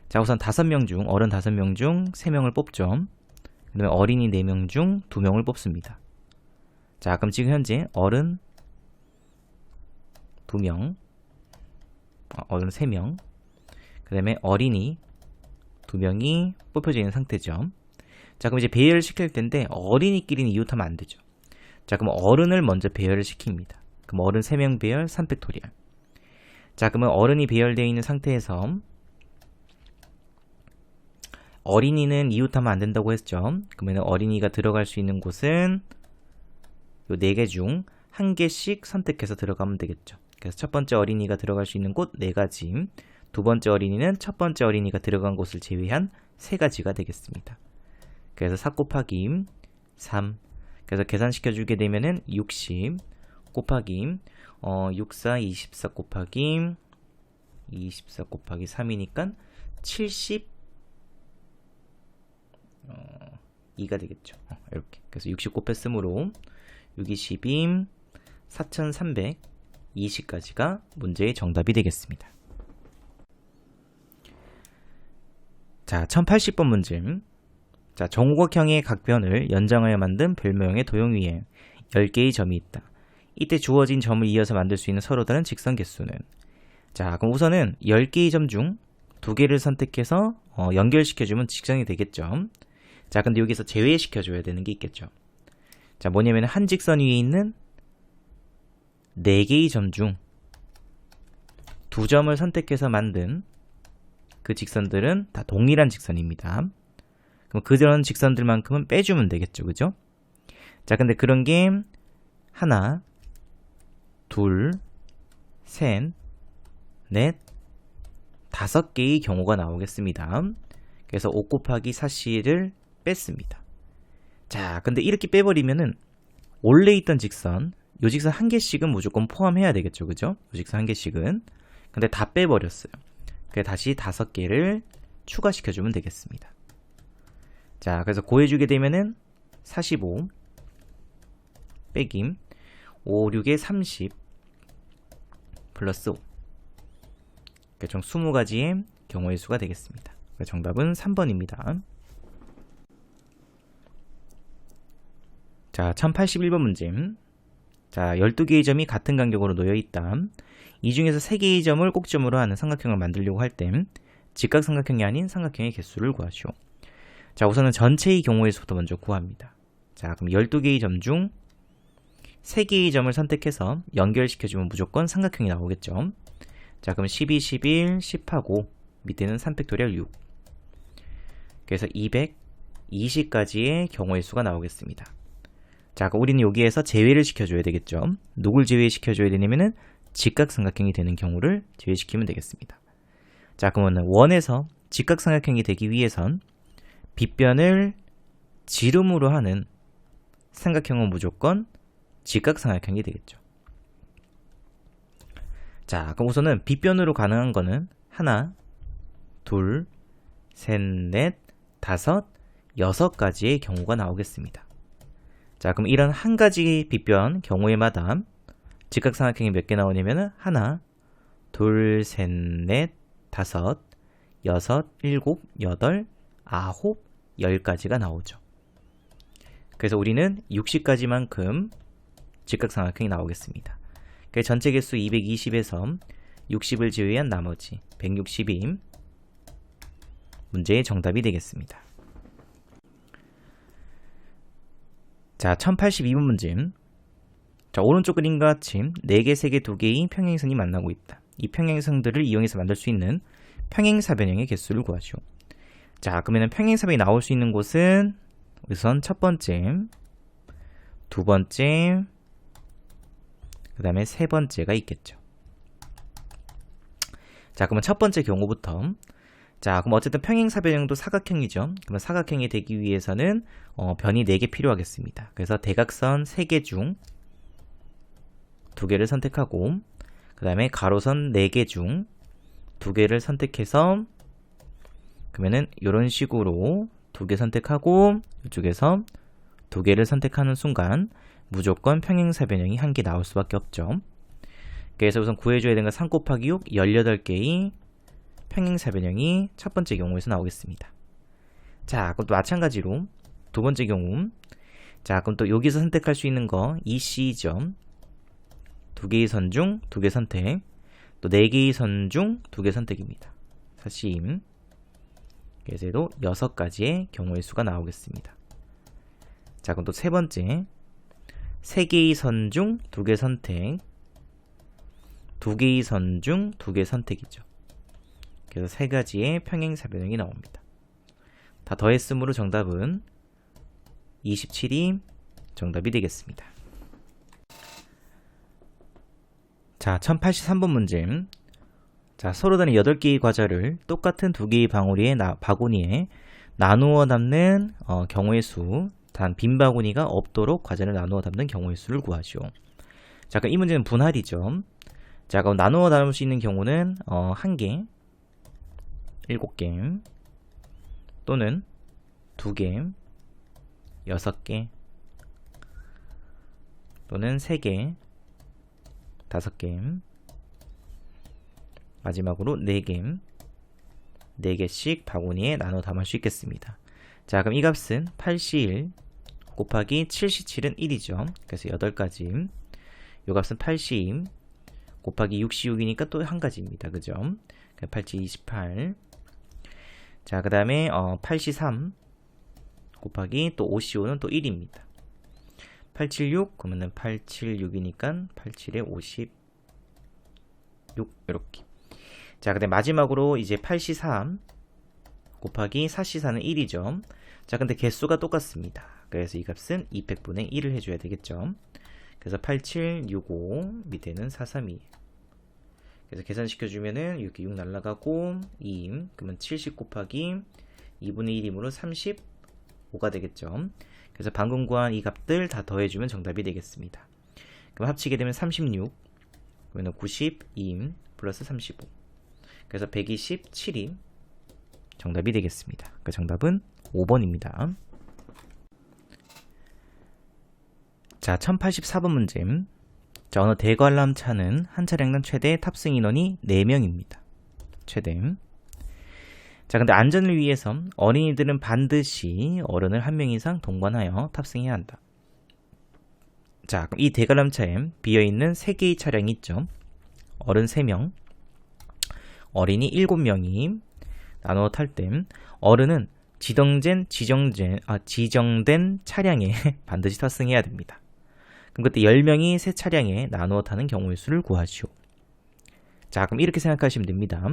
자, 우선 5명 중 어른 5명 중 3명을 뽑죠. 그 다음에 어린이 4명 중 2명을 뽑습니다. 자, 그럼 지금 현재 어른 2명, 어른 3명, 그 다음에 어린이 2명이 뽑혀져 있는 상태죠. 자, 그럼 이제 배열을 시킬 텐데 어린이끼리는 이웃하면 안 되죠. 자, 그럼 어른을 먼저 배열을 시킵니다. 그럼 어른 3명 배열 3팩토리얼. 자, 그러면 어른이 배열되어 있는 상태에서 어린이는 이웃하면 안 된다고 했죠. 그러면 어린이가 들어갈 수 있는 곳은 요 4개 중 1개씩 선택해서 들어가면 되겠죠. 그래서 첫 번째 어린이가 들어갈 수 있는 곳 4가지, 두 번째 어린이는 첫 번째 어린이가 들어간 곳을 제외한 3가지가 되겠습니다. 그래서 4 곱하기 3, 그래서 계산시켜주게 되면은 60 곱하기 64, 24 곱하기 3이니까 72가 되겠죠. 이렇게. 그래서 60 곱했으므로 6, 12, 4320까지가 문제의 정답이 되겠습니다. 자, 1080번 문제. 자, 정우각형의 각변을 연장하여 만든 별모형의 도형 위에 10개의 점이 있다. 이때 주어진 점을 이어서 만들 수 있는 서로 다른 직선 개수는? 자, 그럼 우선은 10개의 점 중 2개를 선택해서 연결시켜주면 직선이 되겠죠. 자, 근데 여기서 제외시켜줘야 되는 게 있겠죠. 자, 뭐냐면 한 직선 위에 있는 4개의 점 중 2점을 선택해서 만든 그 직선들은 다 동일한 직선입니다. 그럼 그런 직선들만큼은 빼주면 되겠죠. 그죠? 자, 근데 그런 게 하나, 둘, 셋, 넷, 5개의 경우가 나오겠습니다. 그래서 5 곱하기 4c를 뺐습니다. 자, 근데 이렇게 빼버리면은 원래 있던 직선, 요 직선 1개씩은 무조건 포함해야 되겠죠. 그죠? 요 직선 1개씩은. 근데 다 빼버렸어요. 그래서 다시 5개를 추가시켜주면 되겠습니다. 자, 그래서 고해주게 되면은 45 빼기 5, 6에 30 플러스 5. 총 20가지의 경우의 수가 되겠습니다. 정답은 3번입니다. 자, 1081번 문제. 자, 12개의 점이 같은 간격으로 놓여있다. 이 중에서 3개의 점을 꼭점으로 하는 삼각형을 만들려고 할 때 직각삼각형이 아닌 삼각형의 개수를 구하시오. 자, 우선은 전체의 경우의 수부터 먼저 구합니다. 자, 그럼 12개의 점 중 3개의 점을 선택해서 연결시켜주면 무조건 삼각형이 나오겠죠. 자, 그럼 12, 11, 10하고 밑에는 3팩토리얼 6. 그래서 220까지의 경우의 수가 나오겠습니다. 자, 그럼 우리는 여기에서 제외를 시켜줘야 되겠죠. 누굴 제외시켜줘야 되냐면은 직각삼각형이 되는 경우를 제외시키면 되겠습니다. 자, 그러면 원에서 직각삼각형이 되기 위해선 빗변을 지름으로 하는 삼각형은 무조건 직각삼각형이 되겠죠. 자, 그럼 우선은 빗변으로 가능한 거는 하나, 둘, 셋, 넷, 5, 6가지의 경우가 나오겠습니다. 자, 그럼 이런 한 가지 빗변 경우에마다 직각삼각형이 몇 개 나오냐면은 하나, 둘, 셋, 넷, 5, 6, 7, 8, 9, 10가지가 나오죠. 그래서 우리는 60가지만큼 직각삼각형이 나오겠습니다. 그래서 전체 개수 220에서 60을 제외한 나머지 160이 문제의 정답이 되겠습니다. 자, 1082번 문제. 자, 오른쪽 그림과 같이 4개, 3개, 2개의 평행선이 만나고 있다. 이 평행선들을 이용해서 만들 수 있는 평행사변형의 개수를 구하시오. 자, 그러면 평행사변이 나올 수 있는 곳은 우선 첫 번째, 두 번째, 그 다음에 세 번째가 있겠죠. 자, 그러면 첫 번째 경우부터. 자, 그럼 어쨌든 평행사변형도 사각형이죠. 그러면 사각형이 되기 위해서는 변이 4개 필요하겠습니다. 그래서 대각선 3개 중 2개를 선택하고, 그 다음에 가로선 4개 중 2개를 선택해서, 그러면은 이런 식으로 2개 선택하고 이쪽에서 두 개를 선택하는 순간 무조건 평행사변형이 한 개 나올 수밖에 없죠. 그래서 우선 구해줘야 되는 건 3 곱하기 6, 18개의 평행사변형이 첫 번째 경우에서 나오겠습니다. 자, 그럼 또 마찬가지로 두 번째 경우. 자, 그럼 또 여기서 선택할 수 있는 거 EC죠. 두 개의 선 중 두 개 선택. 또 네 개의 선 중 두 개 선택입니다. 사심. 그래서 6가지의 경우의 수가 나오겠습니다. 자, 그럼 또 세 번째. 세 개의 선 중 두 개 선택. 두 개의 선 중 두 개 선택이죠. 그래서 세 가지의 평행사변형이 나옵니다. 다 더했으므로 정답은 27이 정답이 되겠습니다. 자, 1083번 문제. 자, 서로 다른 8개의 과자를 똑같은 2개의 바구니에 나누어 담는 경우의 수, 단 빈 바구니가 없도록 과자를 나누어 담는 경우의 수를 구하시오. 자, 그럼 이 문제는 분할이죠. 자, 그럼 나누어 담을 수 있는 경우는 1개, 7개, 또는 2개, 6개, 또는 3개, 5개, 마지막으로 4개, 4개씩 바구니에 나눠 담을 수 있겠습니다. 자, 그럼 이 값은 8C1 곱하기 7C7은 1이죠. 그래서 8가지. 이 값은 8C2 곱하기 6C6이니까 또 한 가지입니다. 그죠? 8C 28. 자, 그 다음에 8C3 곱하기 또 5C5는 또 1입니다. 876 그러면은 876이니까 87에 56 이렇게. 자, 근데 마지막으로 이제 8C3 곱하기 4C4는 1이죠. 자, 근데 개수가 똑같습니다. 그래서 이 값은 200분의 1을 해줘야 되겠죠. 그래서 8765 밑에는 432. 그래서 계산시켜주면은 이렇게 6 날라가고 2, 그러면 70 곱하기 2분의 1이므로 35가 되겠죠. 그래서 방금 구한 이 값들 다 더해주면 정답이 되겠습니다. 그럼 합치게 되면 36, 그러면 92 플러스 35. 그래서 127이 정답이 되겠습니다. 그 정답은 5번입니다. 자, 1084번 문제. 자, 어느 대관람차는 한 차량당 최대 탑승 인원이 4명입니다. 최대. 자, 근데 안전을 위해서 어린이들은 반드시 어른을 1명 이상 동반하여 탑승해야 한다. 자, 그럼 이 대관람차에 비어있는 3개의 차량이 있죠. 어른 3명, 어린이 7명이 나누어 탈 때 어른은 지정된 차량에 반드시 탑승해야 됩니다. 그럼 그때 10명이 세 차량에 나누어 타는 경우의 수를 구하시오. 자, 그럼 이렇게 생각하시면 됩니다.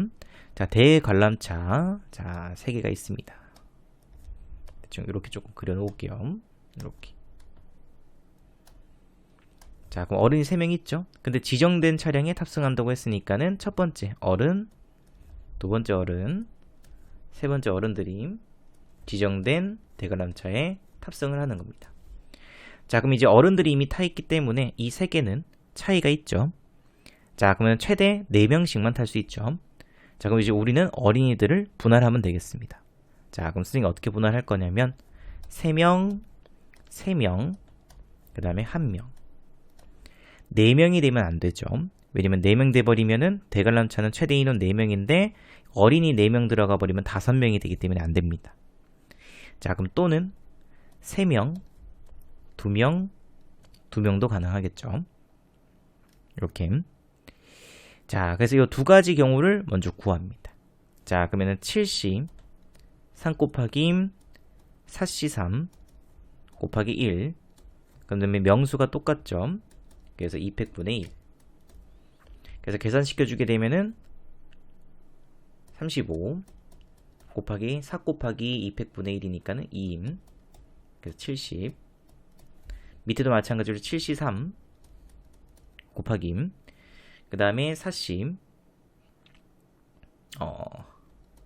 자, 대관람차. 자, 3개가 있습니다. 대충 이렇게 조금 그려놓을게요. 이렇게. 자, 그럼 어른이 3명 있죠? 근데 지정된 차량에 탑승한다고 했으니까는 첫 번째 어른, 두 번째 어른, 세 번째 어른들이 지정된 대관람차에 탑승을 하는 겁니다. 자, 그럼 이제 어른들이 이미 타 있기 때문에 이 3개는 차이가 있죠. 자, 그러면 최대 4명씩만 탈 수 있죠. 자, 그럼 이제 우리는 어린이들을 분할하면 되겠습니다. 자, 그럼 선생님이 어떻게 분할할 거냐면 3명, 3명, 그 다음에 1명. 4명이 되면 안 되죠. 왜냐면 4명 돼버리면은 대관람차는 최대 인원 4명인데 어린이 4명 들어가 버리면 5명이 되기 때문에 안 됩니다. 자, 그럼 또는 3명, 2명, 2명도 가능하겠죠. 이렇게. 자, 그래서 이 두 가지 경우를 먼저 구합니다. 자, 그러면은 7C 3 곱하기 4C3 곱하기 1. 그 다음에 명수가 똑같죠. 그래서 200분의 1. 그래서 계산시켜주게 되면은 35 곱하기 4 곱하기 200분의 1이니까는 2임. 그래서 70. 밑에도 마찬가지로 7C3 곱하기 그 다음에 4C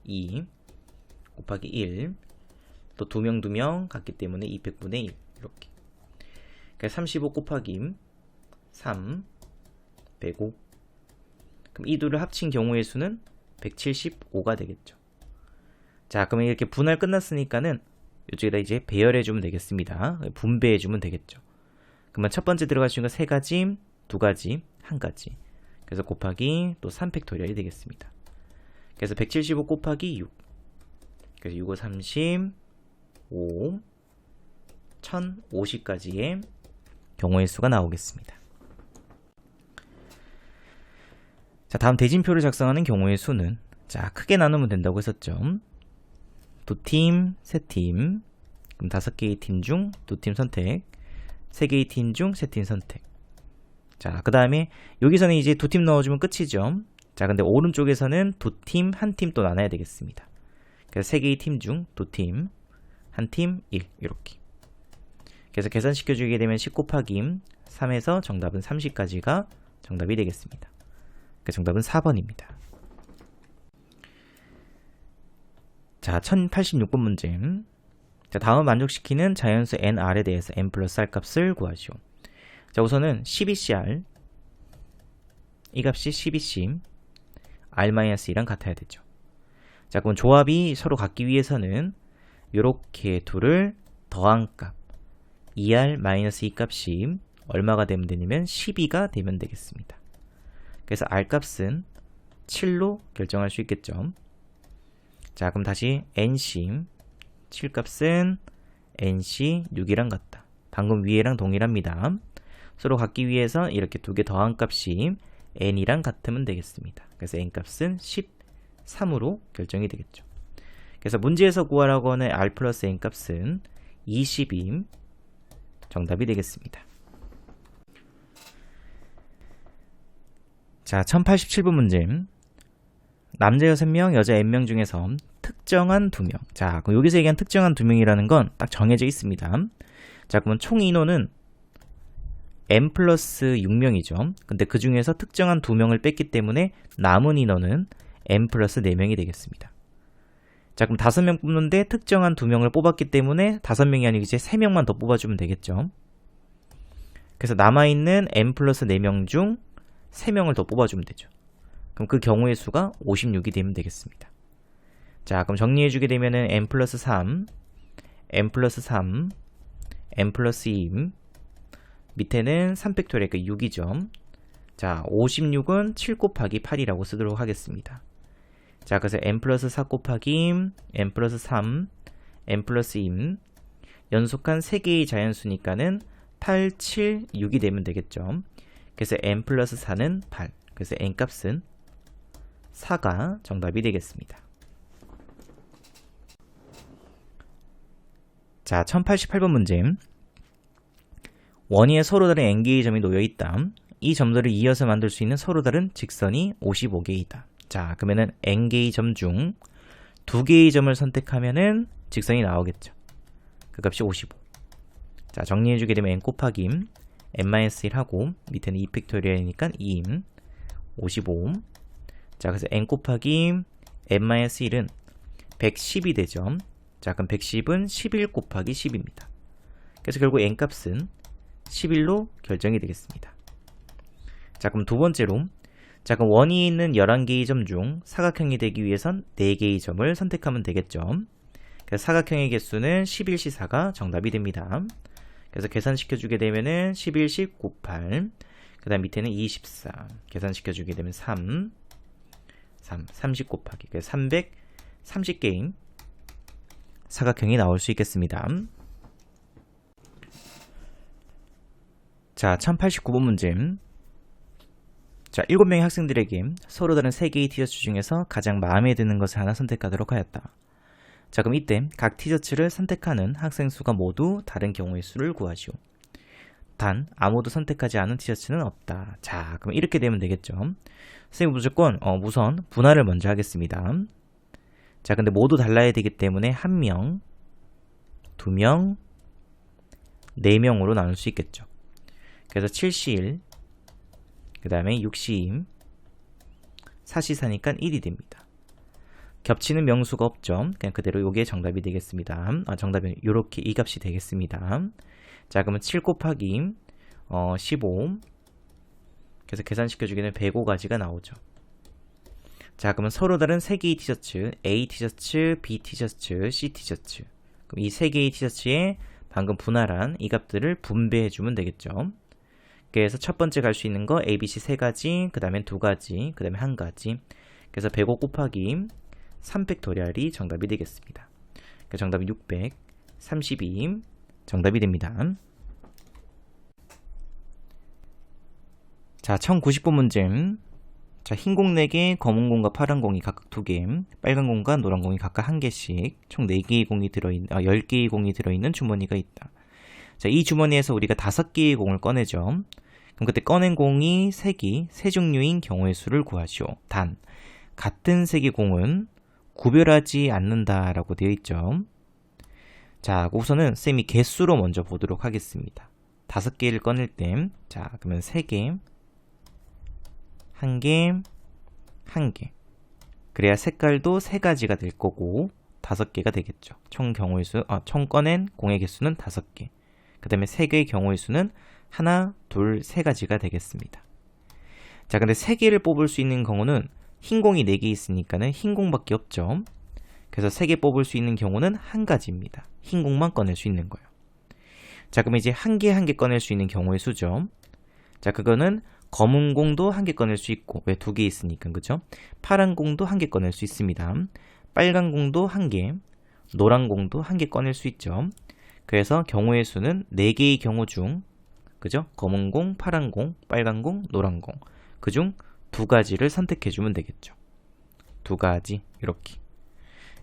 2 곱하기 1. 또 2명 같기 때문에 200분의 1 이렇게. 그러니까 35 곱하기 3 105. 그럼 이 둘을 합친 경우의 수는 175가 되겠죠. 자, 그러면 이렇게 분할 끝났으니까는 이쪽에다 이제 배열해주면 되겠습니다. 분배해주면 되겠죠. 그러면 첫 번째 들어갈 수 있는 거 3가지, 2가지, 1가지. 그래서 곱하기 또 3팩토리얼이 되겠습니다. 그래서 175 곱하기 6. 그래서 6, 5, 30, 5, 1050까지의 경우의 수가 나오겠습니다. 자, 다음 대진표를 작성하는 경우의 수는 자, 크게 나누면 된다고 했었죠. 2팀, 3팀, 그럼 5개의 팀 중 2팀 선택, 3개의 팀 중 3팀 선택. 자, 그 다음에 여기서는 이제 2팀 넣어주면 끝이죠. 자, 근데 오른쪽에서는 2팀, 1팀 또 나눠야 되겠습니다. 그래서 3개의 팀 중 2팀, 1팀, 1 이렇게. 그래서 계산시켜주게 되면 10 곱하기 3에서 정답은 30까지가 정답이 되겠습니다. 그 정답은 4번입니다. 자, 1086번 문제. 자, 다음 만족시키는 자연수 nr에 대해서 n 플러스 r 값을 구하시오. 자, 우선은 12cr 이 값이 12c r-2랑 같아야 되죠. 자, 그럼 조합이 서로 같기 위해서는 이렇게 둘을 더한 값 2r-2 값이 얼마가 되면 되냐면 12가 되면 되겠습니다. 그래서 r값은 7로 결정할 수 있겠죠. 자, 그럼 다시 nc 7값은 nc 6이랑 같다. 방금 위에랑 동일합니다. 서로 같기 위해서 이렇게 두 개 더한 값이 n이랑 같으면 되겠습니다. 그래서 n값은 13으로 결정이 되겠죠. 그래서 문제에서 구하라고 하는 r 플러스 n값은 20이 정답이 되겠습니다. 자, 1087번 문제. 남자 6명, 여자 n명 중에서 특정한 2명. 자, 그럼 여기서 얘기한 특정한 2명이라는 건 딱 정해져 있습니다. 자, 그러면 총 인원은 n 플러스 6명이죠. 근데 그 중에서 특정한 2명을 뺐기 때문에 남은 인원은 n 플러스 4명이 되겠습니다. 자, 그럼 5명 뽑는데 특정한 2명을 뽑았기 때문에 5명이 아니고 이제 3명만 더 뽑아주면 되겠죠. 그래서 남아있는 n 플러스 4명 중 3명을 더 뽑아주면 되죠. 그럼 그 경우의 수가 56이 되면 되겠습니다. 자, 그럼 정리해주게 되면은 n 플러스 3, n 플러스 3, n 플러스 2, 밑에는 3팩토리얼, 그러니까 6이죠. 자, 56은 7 곱하기 8이라고 쓰도록 하겠습니다. 자, 그래서 n 플러스 4 곱하기 n 플러스 3, n 플러스 2, 연속한 3개의 자연수니까는 8, 7, 6이 되면 되겠죠. 그래서 n 플러스 4는 8. 그래서 n 값은 4가 정답이 되겠습니다. 자, 1088번 문제. 원위에 서로 다른 n개의 점이 놓여있다. 이 점들을 이어서 만들 수 있는 서로 다른 직선이 55개이다. 자, 그러면은 n개의 점 중 2개의 점을 선택하면은 직선이 나오겠죠. 그 값이 55. 자, 정리해주게 되면 n 곱하기 n-1 하고 밑에는 2팩토리얼이니까 2, 55. 자, 그래서 n 곱하기 n-1은 110이 되죠. 자, 그럼 110은 11 곱하기 10입니다. 그래서 결국 n값은 11로 결정이 되겠습니다. 자, 그럼 두 번째로, 자, 그럼 원위에 있는 11개의 점 중 사각형이 되기 위해선 4개의 점을 선택하면 되겠죠. 그래서 사각형의 개수는 11C4가 정답이 됩니다. 그래서 계산시켜주게 되면은 11, 10, 98. 그 다음 밑에는 24. 계산시켜주게 되면 30 곱하기. 그래서 330개의 사각형이 나올 수 있겠습니다. 자, 1089번 문제. 자, 7명의 학생들에게 서로 다른 3개의 티셔츠 중에서 가장 마음에 드는 것을 하나 선택하도록 하였다. 자, 그럼 이때 각 티셔츠를 선택하는 학생 수가 모두 다른 경우의 수를 구하시오. 단 아무도 선택하지 않은 티셔츠는 없다. 자, 그럼 이렇게 되면 되겠죠. 선생님 무조건 우선 분할을 먼저 하겠습니다. 자, 근데 모두 달라야 되기 때문에 1명, 2명, 4명으로 나눌 수 있겠죠. 그래서 7C1, 그 다음에 6C2, 4C4니까 1이 됩니다. 겹치는 명수가 없죠. 그냥 그대로 요게 정답이 되겠습니다. 정답은 요렇게 이 값이 되겠습니다. 자, 그러면 7 곱하기 15. 그래서 계산시켜주게 되면 105가지가 나오죠. 자, 그러면 서로 다른 3개의 티셔츠, A 티셔츠, B 티셔츠, C 티셔츠. 그럼 이 3개의 티셔츠에 방금 분할한 이 값들을 분배해주면 되겠죠. 그래서 첫 번째 갈 수 있는 거 ABC 3가지, 그 다음에 2가지, 그 다음에 1가지. 그래서 105 곱하기 3팩토리얼이 정답이 되겠습니다. 그래서 정답은 632 정답이 됩니다. 자, 1090번 문제. 자, 흰 공 4개, 검은 공과 파란 공이 각각 2개, 빨간 공과 노란 공이 각각 1개씩, 총 4개의 공이 10개의 공이 들어있는 주머니가 있다. 자, 이 주머니에서 우리가 5개의 공을 꺼내죠. 그럼 그때 꺼낸 공이 색이 세 종류인 경우의 수를 구하시오. 단, 같은 색의 공은 구별하지 않는다라고 되어 있죠. 자, 우선은 쌤이 개수로 먼저 보도록 하겠습니다. 5개를 꺼낼 때, 자, 그러면 3개, 1개, 1개. 그래야 색깔도 3가지가 될 거고 5개가 되겠죠. 총 꺼낸 공의 개수는 5개. 그 다음에 3개의 경우의 수는 1, 2, 3가지가 되겠습니다. 자, 근데 3개를 뽑을 수 있는 경우는 흰 공이 4개 있으니까는 흰 공밖에 없죠. 그래서 3개 뽑을 수 있는 경우는 1가지입니다. 흰 공만 꺼낼 수 있는 거예요. 자, 그럼 이제 1개 꺼낼 수 있는 경우의 수죠. 자, 그거는 검은 공도 1개 꺼낼 수 있고, 왜 2개 있으니까, 그죠? 파란 공도 1개 꺼낼 수 있습니다. 빨간 공도 1개, 노란 공도 1개 꺼낼 수 있죠. 그래서 경우의 수는 4개의 경우 중, 그죠? 검은 공, 파란 공, 빨간 공, 노란 공. 그중 2가지를 선택해주면 되겠죠. 2가지, 이렇게.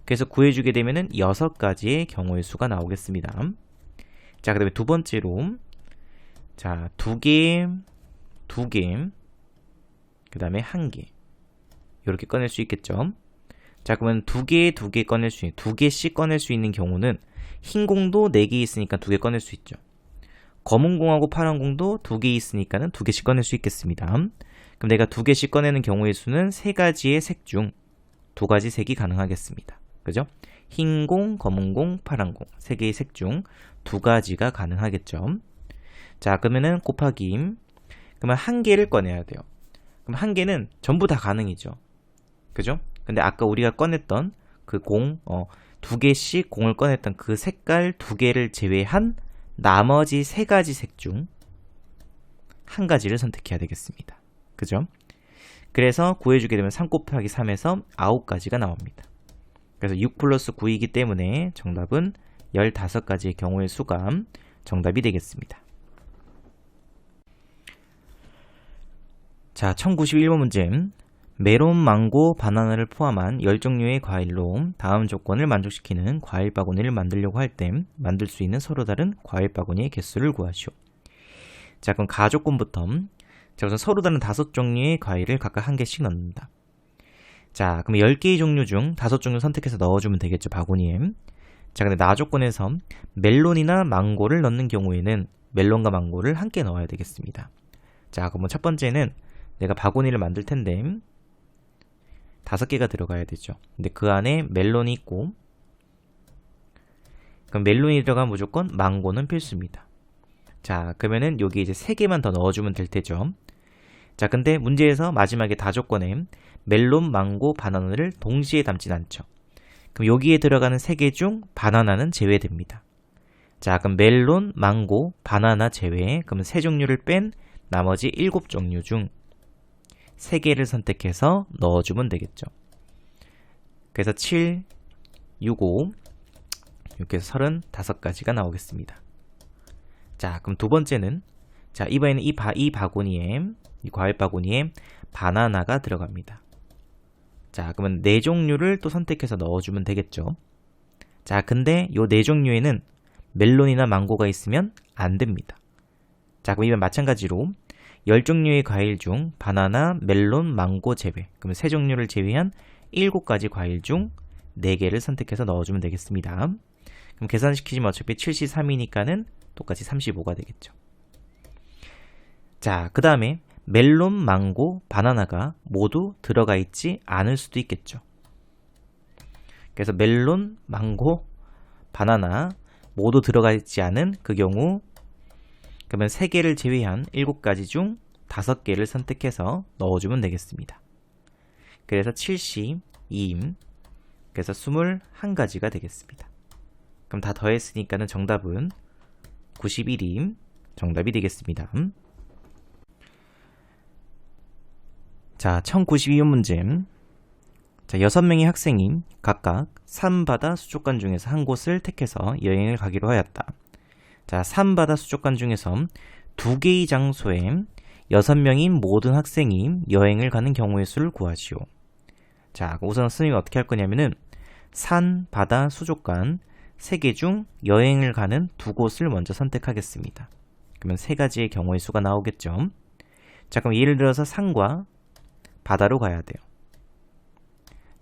그래서 구해주게 되면은 6가지의 경우의 수가 나오겠습니다. 자, 그 다음에 두 번째로, 자, 2개, 그 다음에 1개. 이렇게 꺼낼 수 있겠죠. 자, 그러면 2개 꺼낼 수 있는, 2개씩 꺼낼 수 있는 경우는 흰 공도 4개 있으니까 2개 꺼낼 수 있죠. 검은 공하고 파란 공도 2개 있으니까는 2개씩 꺼낼 수 있겠습니다. 그럼 내가 2개씩 꺼내는 경우의 수는 3가지의 색 중 2가지 색이 가능하겠습니다. 그죠? 흰 공, 검은 공, 파란 공. 3개의 색 중 2가지가 가능하겠죠. 자, 그러면은 곱하기. 그러면 1개를 꺼내야 돼요. 그럼 1개는 전부 다 가능이죠. 그죠? 근데 아까 우리가 꺼냈던 그 2개씩 공을 꺼냈던 그 색깔 2개를 제외한 나머지 3가지 색 중 1가지를 선택해야 되겠습니다. 그죠? 그래서 구해주게 되면 3 곱하기 3에서 9가지가 나옵니다. 그래서 6 플러스 9이기 때문에 정답은 15가지의 경우의 수가 정답이 되겠습니다. 자, 1091번 문제. 메론, 망고, 바나나를 포함한 10종류의 과일로 다음 조건을 만족시키는 과일 바구니를 만들려고 할 때 만들 수 있는 서로 다른 과일 바구니의 개수를 구하시오. 자, 그럼 가조건부터. 자, 우선 서로 다른 5종류의 과일을 각각 1개씩 넣는다. 자, 그럼 10개의 종류 중 5종류 선택해서 넣어주면 되겠죠, 바구니에. 자, 근데 나조건에서 멜론이나 망고를 넣는 경우에는 멜론과 망고를 함께 넣어야 되겠습니다. 자, 그럼 첫 번째는 내가 바구니를 만들 텐데 5개가 들어가야 되죠. 근데 그 안에 멜론이 있고, 그럼 멜론이 들어가면 무조건 망고는 필수입니다. 자, 그러면은 여기 이제 3개만 더 넣어주면 될 테죠. 자, 근데 문제에서 마지막에 다조건에 멜론, 망고, 바나나를 동시에 담진 않죠. 그럼 여기에 들어가는 3개 중 바나나는 제외됩니다. 자, 그럼 멜론, 망고, 바나나 제외. 그럼 3종류를 뺀 나머지 7종류 중 3개를 선택해서 넣어주면 되겠죠. 그래서 7, 6, 5 이렇게 해서 35가지가 나오겠습니다. 자, 그럼 두 번째는, 자, 이번에는 이 바구니에, 이 과일 바구니에 바나나가 들어갑니다. 자, 그러면 4종류를 또 선택해서 넣어주면 되겠죠. 자, 근데 요 4종류에는 멜론이나 망고가 있으면 안 됩니다. 자, 그럼 이번 마찬가지로 10종류의 과일 중 바나나, 멜론, 망고 제외. 그러면 3종류를 제외한 7가지 과일 중 4개를 선택해서 넣어주면 되겠습니다. 그럼 계산시키시면 어차피 73이니까는 똑같이 35가 되겠죠. 자, 그 다음에 멜론, 망고, 바나나가 모두 들어가 있지 않을 수도 있겠죠. 그래서 멜론, 망고, 바나나 모두 들어가 있지 않은 그 경우, 그러면 3개를 제외한 7가지 중 5개를 선택해서 넣어주면 되겠습니다. 그래서 72, 그래서 21가지가 되겠습니다. 그럼 다 더했으니까는 정답은 91이 정답이 되겠습니다. 자, 1092번 문제. 자, 6명의 학생이 각각 산바다 수족관 중에서 한 곳을 택해서 여행을 가기로 하였다. 자, 산바다 수족관 중에서 2개의 장소에 6명인 모든 학생이 여행을 가는 경우의 수를 구하시오. 자, 우선 선생님이 어떻게 할 거냐면은 산, 바다, 수족관 3개 중 여행을 가는 2곳을 먼저 선택하겠습니다. 그러면 3가지의 경우의 수가 나오겠죠. 자, 그럼 예를 들어서 산과 바다로 가야 돼요.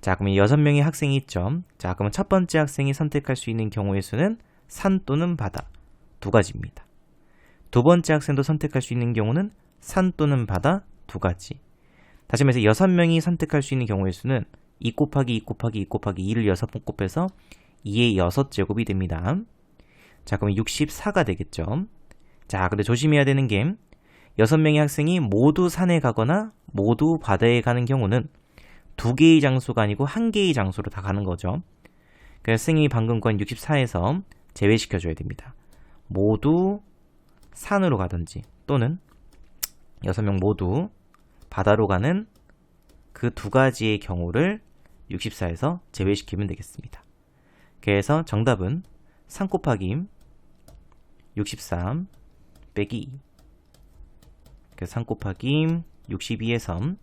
자, 그럼 6명의 학생이 있죠. 자, 그러면 첫 번째 학생이 선택할 수 있는 경우의 수는 산 또는 바다 2가지입니다. 두 번째 학생도 선택할 수 있는 경우는 산 또는 바다 2가지. 다시 말해서 6명이 선택할 수 있는 경우의 수는 2 곱하기 2 곱하기 2 곱하기 2를 6번 곱해서 2의 6제곱이 됩니다. 자, 그럼 64가 되겠죠. 자, 근데 조심해야 되는 게 6명의 학생이 모두 산에 가거나 모두 바다에 가는 경우는 2개의 장소가 아니고 1개의 장소로 다 가는 거죠. 그래서 선생님이 방금 구한 64에서 제외시켜줘야 됩니다. 모두 산으로 가든지 또는 6명 모두 바다로 가는 그 2가지의 경우를 64에서 제외시키면 되겠습니다. 그래서 정답은 3 곱하기 63 빼기 2. 그래서 3 곱하기 62에서